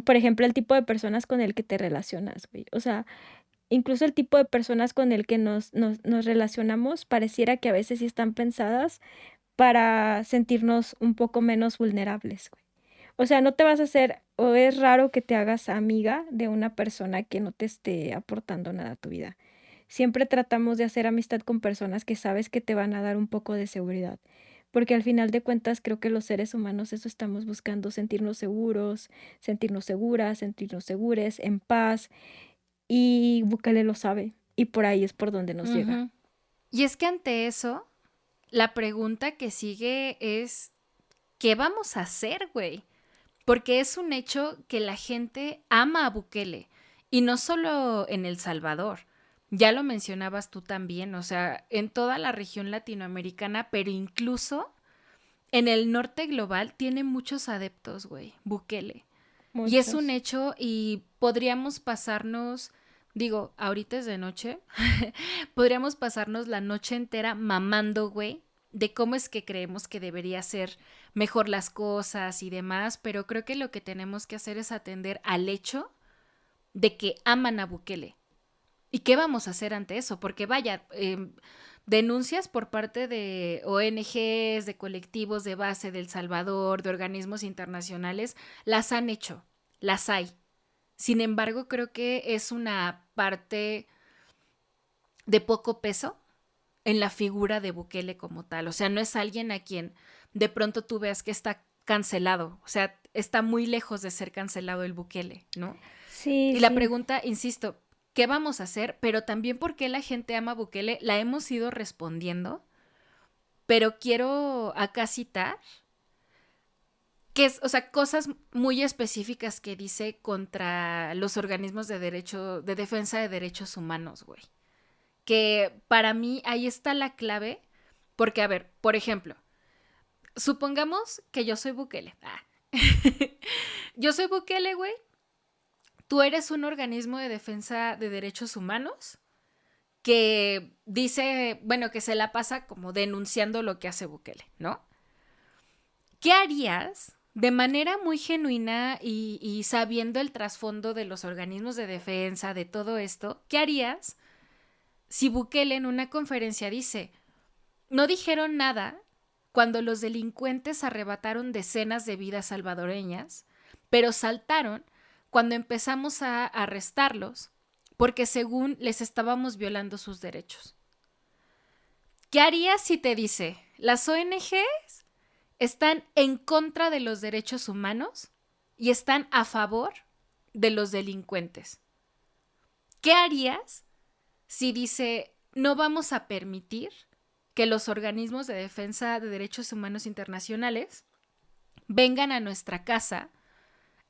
por ejemplo, el tipo de personas con el que te relacionas, güey. O sea, incluso el tipo de personas con el que nos relacionamos pareciera que a veces sí están pensadas para sentirnos un poco menos vulnerables, güey. O sea, no te vas a hacer, o es raro que te hagas amiga de una persona que no te esté aportando nada a tu vida. Siempre tratamos de hacer amistad con personas que sabes que te van a dar un poco de seguridad. Porque al final de cuentas creo que los seres humanos eso estamos buscando, sentirnos seguros, sentirnos seguras, sentirnos segures, en paz. Y Bukele lo sabe. Y por ahí es por donde nos llega. Y es que ante eso, la pregunta que sigue es, ¿qué vamos a hacer, güey? Porque es un hecho que la gente ama a Bukele. Y no solo en El Salvador. Ya lo mencionabas tú también, o sea, en toda la región latinoamericana, pero incluso en el norte global tiene muchos adeptos, güey, Bukele. Y es un Muchos. hecho y podríamos pasarnos, digo, ahorita es de noche, podríamos pasarnos la noche entera mamando, güey, de cómo es que creemos que debería ser mejor las cosas y demás, pero creo que lo que tenemos que hacer es atender al hecho de que aman a Bukele. ¿Y qué vamos a hacer ante eso? Porque vaya, denuncias por parte de ONGs, de colectivos de base de El Salvador, de organismos internacionales, las han hecho, las hay. Sin embargo, creo que es una parte de poco peso en la figura de Bukele como tal. O sea, no es alguien a quien de pronto tú veas que está cancelado. O sea, está muy lejos de ser cancelado el Bukele, ¿no? Sí, Y la sí. pregunta, insisto, ¿qué vamos a hacer? Pero también por qué la gente ama a Bukele, la hemos ido respondiendo, pero quiero acá citar que es, o sea, cosas muy específicas que dice contra los organismos de derecho, de defensa de derechos humanos, güey. Que para mí ahí está la clave, porque a ver, por ejemplo, supongamos que yo soy Bukele. Yo soy Bukele, güey. Tú eres un organismo de defensa de derechos humanos que dice, bueno, que se la pasa como denunciando lo que hace Bukele, ¿no? ¿Qué harías de manera muy genuina y sabiendo el trasfondo de los organismos de defensa, de todo esto? ¿Qué harías si Bukele en una conferencia dice, no dijeron nada cuando los delincuentes arrebataron decenas de vidas salvadoreñas, pero saltaron cuando empezamos a arrestarlos porque según les estábamos violando sus derechos? ¿Qué harías si te dice, las ONGs están en contra de los derechos humanos y están a favor de los delincuentes. ¿Qué harías si dice, no vamos a permitir que los organismos de defensa de derechos humanos internacionales vengan a nuestra casa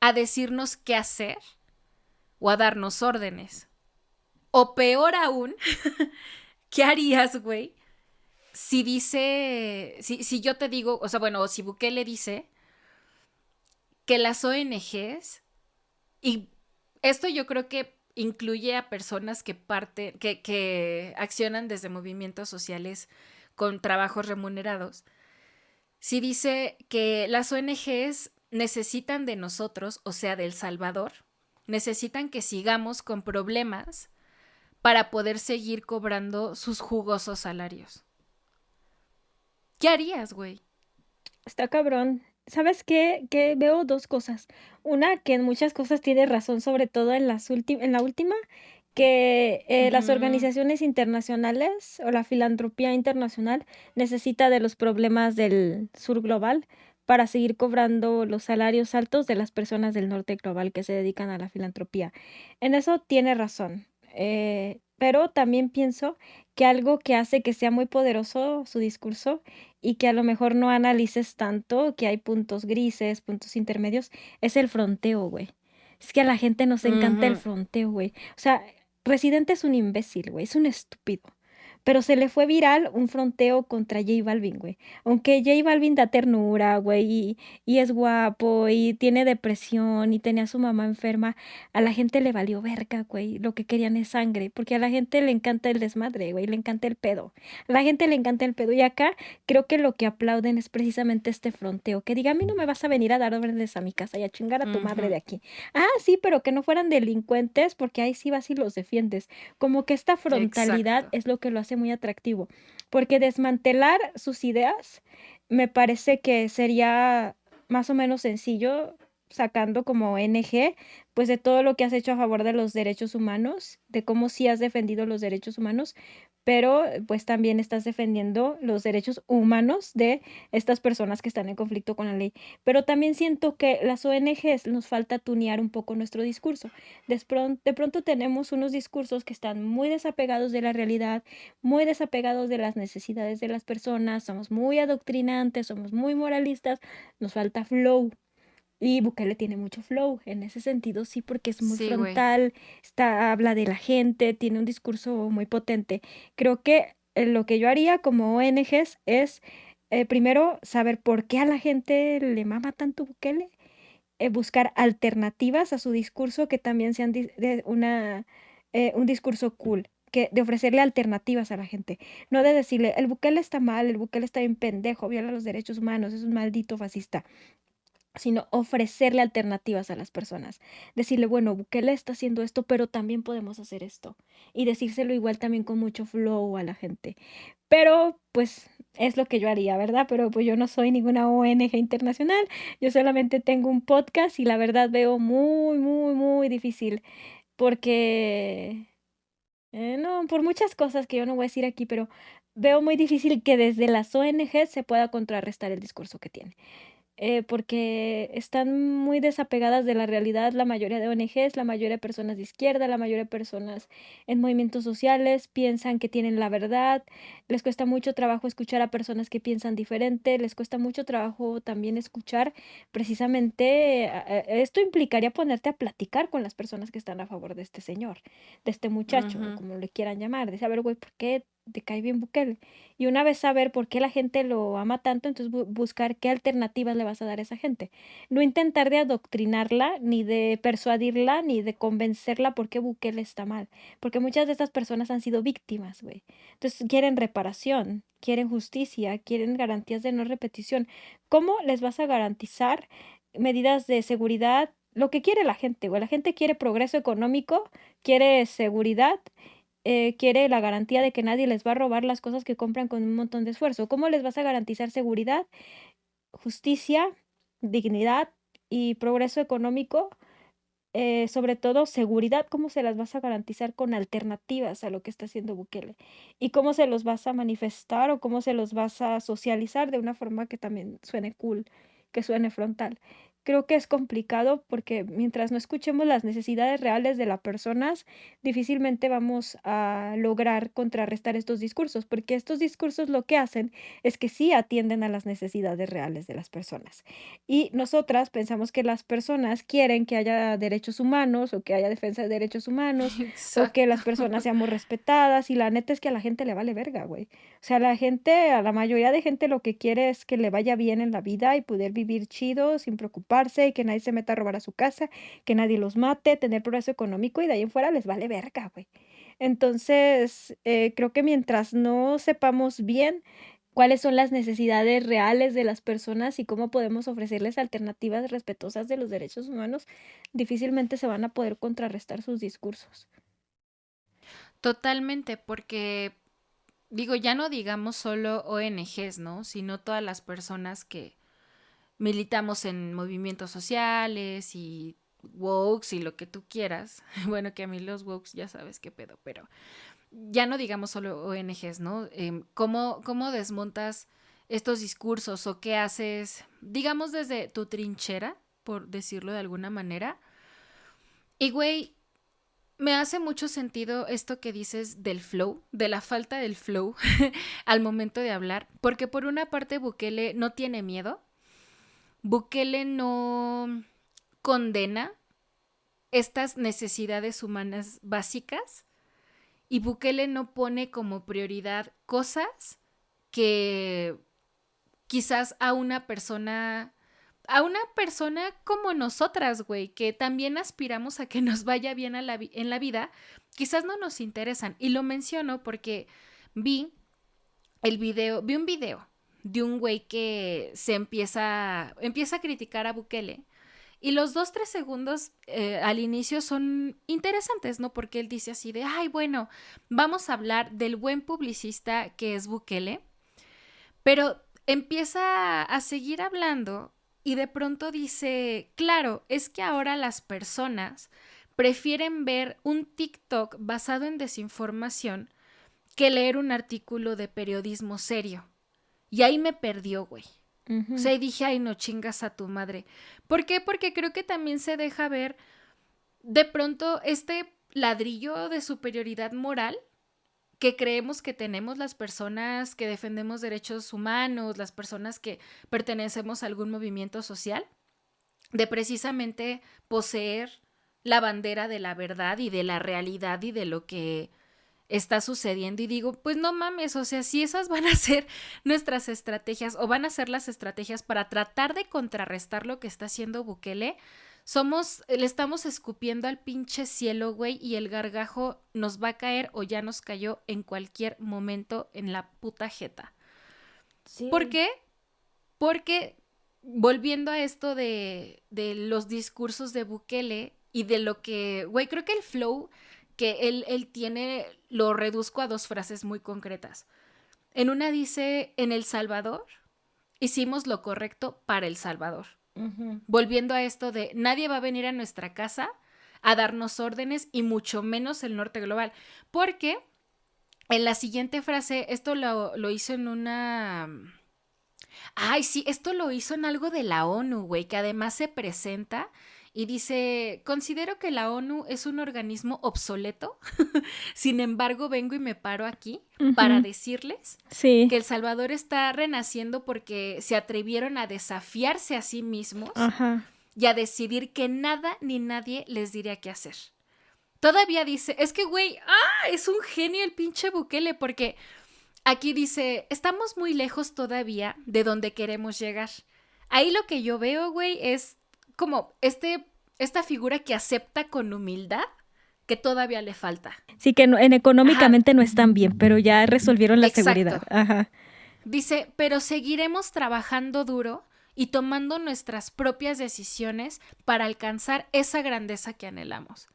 a decirnos qué hacer o a darnos órdenes? O peor aún, ¿qué harías, güey? Si dice, si yo te digo, o sea, bueno, o si Bukele dice que las ONGs, y esto yo creo que incluye a personas que accionan desde movimientos sociales con trabajos remunerados, si dice que las ONGs necesitan de nosotros, o sea, de El Salvador, necesitan que sigamos con problemas para poder seguir cobrando sus jugosos salarios. ¿Qué harías, güey? Está cabrón. ¿Sabes qué? Que veo dos cosas. Una, que en muchas cosas tiene razón, sobre todo en en la última, que las Ujú. organizaciones internacionales o la filantropía internacional necesita de los problemas del sur global para seguir cobrando los salarios altos de las personas del norte global que se dedican a la filantropía. En eso tiene razón. Pero también pienso que algo que hace que sea muy poderoso su discurso y que a lo mejor no analices tanto, que hay puntos grises, puntos intermedios, es el fronteo, güey. Es que a la gente nos encanta el Ujú. fronteo, güey. O sea, Residente es un imbécil, güey, es un estúpido. Pero se le fue viral un fronteo contra J Balvin, güey. Aunque J Balvin da ternura, güey, y es guapo, y tiene depresión, y tenía a su mamá enferma, a la gente le valió verga, güey. Lo que querían es sangre, porque a la gente le encanta el desmadre, güey, le encanta el pedo. A la gente le encanta el pedo. Y acá creo que lo que aplauden es precisamente este fronteo. Que diga, a mí no me vas a venir a dar órdenes a mi casa y a chingar a tu madre Ujú. de aquí. Ah, sí, pero que no fueran delincuentes, porque ahí sí vas y los defiendes. Como que esta frontalidad Exacto. es lo que lo hace muy atractivo, porque desmantelar sus ideas me parece que sería más o menos sencillo sacando como ONG, pues de todo lo que has hecho a favor de los derechos humanos, de cómo sí has defendido los derechos humanos, pero pues también estás defendiendo los derechos humanos de estas personas que están en conflicto con la ley. Pero también siento que las ONGs nos falta tunear un poco nuestro discurso. De pronto tenemos unos discursos que están muy desapegados de la realidad, muy desapegados de las necesidades de las personas, somos muy adoctrinantes, somos muy moralistas, nos falta flow. Y Bukele tiene mucho flow, en ese sentido sí, porque es muy Sí, güey. frontal, habla de la gente, tiene un discurso muy potente. Creo que lo que yo haría como ONGs es primero saber por qué a la gente le mama tanto Bukele, buscar alternativas a su discurso que también sean un discurso cool, de ofrecerle alternativas a la gente, no de decirle, el Bukele está mal, el Bukele está bien pendejo, viola los derechos humanos, es un maldito fascista, sino ofrecerle alternativas a las personas. Decirle, bueno, Bukele está haciendo esto, pero también podemos hacer esto. Y decírselo igual también con mucho flow a la gente. Pero, pues, es lo que yo haría, ¿verdad? Pero pues yo no soy ninguna ONG internacional, yo solamente tengo un podcast y la verdad veo muy, muy, muy difícil porque, no, por muchas cosas que yo no voy a decir aquí, pero veo muy difícil que desde las ONG se pueda contrarrestar el discurso que tiene, porque están muy desapegadas de la realidad la mayoría de ONGs, la mayoría de personas de izquierda, la mayoría de personas en movimientos sociales piensan que tienen la verdad, les cuesta mucho trabajo escuchar a personas que piensan diferente, les cuesta mucho trabajo también escuchar precisamente, esto implicaría ponerte a platicar con las personas que están a favor de este señor, de este muchacho, Ujú. como le quieran llamar, de saber, güey, ¿por qué te cae bien Bukele? Y una vez saber por qué la gente lo ama tanto, entonces buscar qué alternativas le vas a dar a esa gente. No intentar de adoctrinarla, ni de persuadirla, ni de convencerla por qué Bukele está mal. Porque muchas de estas personas han sido víctimas, güey. Entonces quieren reparación, quieren justicia, quieren garantías de no repetición. ¿Cómo les vas a garantizar medidas de seguridad? Lo que quiere la gente, güey. La gente quiere progreso económico, quiere seguridad, quiere la garantía de que nadie les va a robar las cosas que compran con un montón de esfuerzo. ¿Cómo les vas a garantizar seguridad, justicia, dignidad y progreso económico sobre todo seguridad, ¿cómo se las vas a garantizar con alternativas a lo que está haciendo Bukele? ¿Y cómo se los vas a manifestar o cómo se los vas a socializar de una forma que también suene cool, que suene frontal? Creo que es complicado porque mientras no escuchemos las necesidades reales de las personas, difícilmente vamos a lograr contrarrestar estos discursos, porque estos discursos lo que hacen es que sí atienden a las necesidades reales de las personas. Y nosotras pensamos que las personas quieren que haya derechos humanos o que haya defensa de derechos humanos o que Exacto. las personas seamos respetadas y la neta es que a la gente le vale verga, güey. O sea, la gente, a la mayoría de gente lo que quiere es que le vaya bien en la vida y poder vivir chido sin preocuparse y que nadie se meta a robar a su casa, que nadie los mate, tener progreso económico y de ahí en fuera les vale verga, güey. Entonces, creo que mientras no sepamos bien cuáles son las necesidades reales de las personas y cómo podemos ofrecerles alternativas respetuosas de los derechos humanos, difícilmente se van a poder contrarrestar sus discursos. Totalmente, porque digo, ya no digamos solo ONGs, ¿no? Sino todas las personas que militamos en movimientos sociales y wokes y lo que tú quieras. Bueno, que a mí los wokes ya sabes qué pedo, pero ya no digamos solo ONGs, ¿no? ¿Cómo desmontas estos discursos o qué haces, digamos, desde tu trinchera, por decirlo de alguna manera? Y, güey, me hace mucho sentido esto que dices del flow, de la falta del flow al momento de hablar, porque por una parte Bukele no tiene miedo, Bukele no condena estas necesidades humanas básicas y Bukele no pone como prioridad cosas que quizás a una persona como nosotras, güey, que también aspiramos a que nos vaya bien en la vida, quizás no nos interesan. Y lo menciono porque vi vi un video de un güey que empieza a criticar a Bukele. Y los 2, 3 segundos al inicio son interesantes, ¿no? Porque él dice así de, ay, bueno, vamos a hablar del buen publicista que es Bukele, pero empieza a seguir hablando y de pronto dice, claro, es que ahora las personas prefieren ver un TikTok basado en desinformación que leer un artículo de periodismo serio. Y ahí me perdió, güey. O Ujú. sea, y dije, ay, no chingas a tu madre. ¿Por qué? Porque creo que también se deja ver de pronto este ladrillo de superioridad moral que creemos que tenemos las personas que defendemos derechos humanos, las personas que pertenecemos a algún movimiento social, de precisamente poseer la bandera de la verdad y de la realidad y de lo que está sucediendo y digo, pues no mames, o sea, si esas van a ser nuestras estrategias o van a ser las estrategias para tratar de contrarrestar lo que está haciendo Bukele, le estamos escupiendo al pinche cielo, güey, y el gargajo nos va a caer o ya nos cayó en cualquier momento en la puta jeta. ¿Por Sí. qué? Porque volviendo a esto de los discursos de Bukele y de lo que, güey, creo que el flow que él tiene lo reduzco a 2 frases muy concretas. En una dice, en El Salvador hicimos lo correcto para El Salvador. Ujú. Volviendo a esto de nadie va a venir a nuestra casa a darnos órdenes y mucho menos el norte global. Porque en la siguiente frase, esto lo hizo en una... Ay, sí, esto lo hizo en algo de la ONU, güey, que además se presenta y dice, considero que la ONU es un organismo obsoleto, sin embargo vengo y me paro aquí para Ujú. decirles Sí. que El Salvador está renaciendo porque se atrevieron a desafiarse a sí mismos Ajá. y a decidir que nada ni nadie les diría qué hacer. Todavía dice, es que, güey, es un genio el pinche Bukele, porque aquí dice, estamos muy lejos todavía de donde queremos llegar. Ahí lo que yo veo, güey, es como esta figura que acepta con humildad que todavía le falta. Sí, que Ajá, económicamente no están bien, pero ya resolvieron la seguridad. exacto. Ajá. Dice, pero seguiremos trabajando duro y tomando nuestras propias decisiones para alcanzar esa grandeza que anhelamos.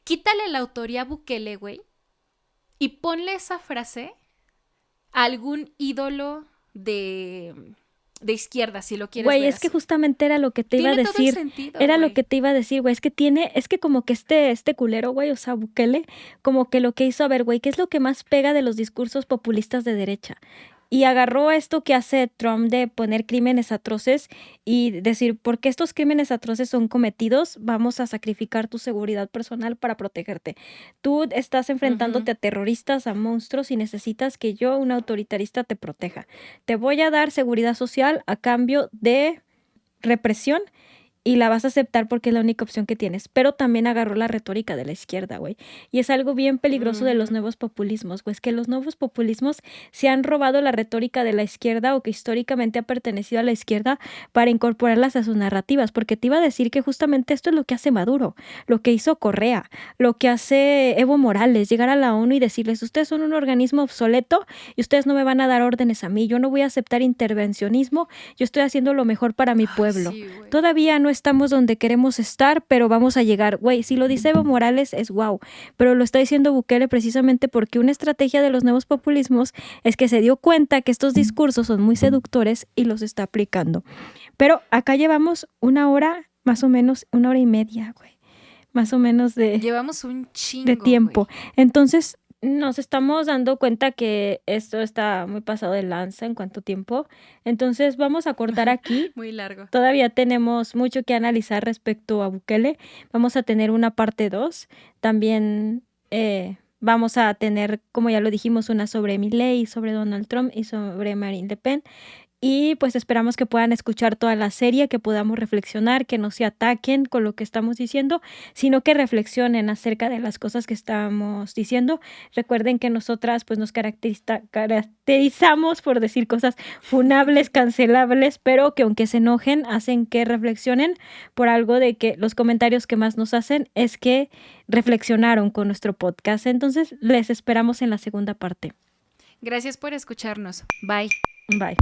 Quítale la autoría a Bukele, güey, y ponle esa frase a algún ídolo de izquierda, si lo quieres Güey, ver es que así. justamente era lo que te iba a Tiene todo el decir. sentido, Era lo güey. que te iba a decir, güey. Es que como que este culero, güey, o sea, Bukele, como que lo que hizo, a ver, güey, ¿qué es lo que más pega de los discursos populistas de derecha? Y agarró esto que hace Trump de poner crímenes atroces y decir, porque estos crímenes atroces son cometidos, vamos a sacrificar tu seguridad personal para protegerte. Tú estás enfrentándote a terroristas, a monstruos y necesitas que yo, un autoritarista, te proteja. Te voy a dar seguridad social a cambio de represión y la vas a aceptar porque es la única opción que tienes. Pero también agarró la retórica de la izquierda, güey. Y es algo bien peligroso de los nuevos populismos, güey. Es que los nuevos populismos se han robado la retórica de la izquierda o que históricamente ha pertenecido a la izquierda para incorporarlas a sus narrativas. Porque te iba a decir que justamente esto es lo que hace Maduro, lo que hizo Correa, lo que hace Evo Morales, llegar a la ONU y decirles, ustedes son un organismo obsoleto y ustedes no me van a dar órdenes a mí. Yo no voy a aceptar intervencionismo. Yo estoy haciendo lo mejor para mi pueblo. Sí, güey. Todavía no estamos donde queremos estar, pero vamos a llegar. Güey, si lo dice Evo Morales es wow, pero lo está diciendo Bukele precisamente porque una estrategia de los nuevos populismos es que se dio cuenta que estos discursos son muy seductores y los está aplicando. Pero acá llevamos una hora, más o menos, 1 hora y media, güey. Más o menos Llevamos un chingo, de tiempo. güey. Entonces, nos estamos dando cuenta que esto está muy pasado de lanza en cuanto tiempo. Entonces, vamos a cortar aquí. Muy largo. Todavía tenemos mucho que analizar respecto a Bukele. Vamos a tener una parte 2. También vamos a tener, como ya lo dijimos, una sobre Milei, sobre Donald Trump y sobre Marine Le Pen. Y pues esperamos que puedan escuchar toda la serie, que podamos reflexionar, que no se ataquen con lo que estamos diciendo, sino que reflexionen acerca de las cosas que estamos diciendo. Recuerden que nosotras pues nos caracterizamos por decir cosas funables, cancelables, pero que aunque se enojen, hacen que reflexionen por algo de que los comentarios que más nos hacen es que reflexionaron con nuestro podcast. Entonces les esperamos en la segunda parte. Gracias por escucharnos. Bye. Bye.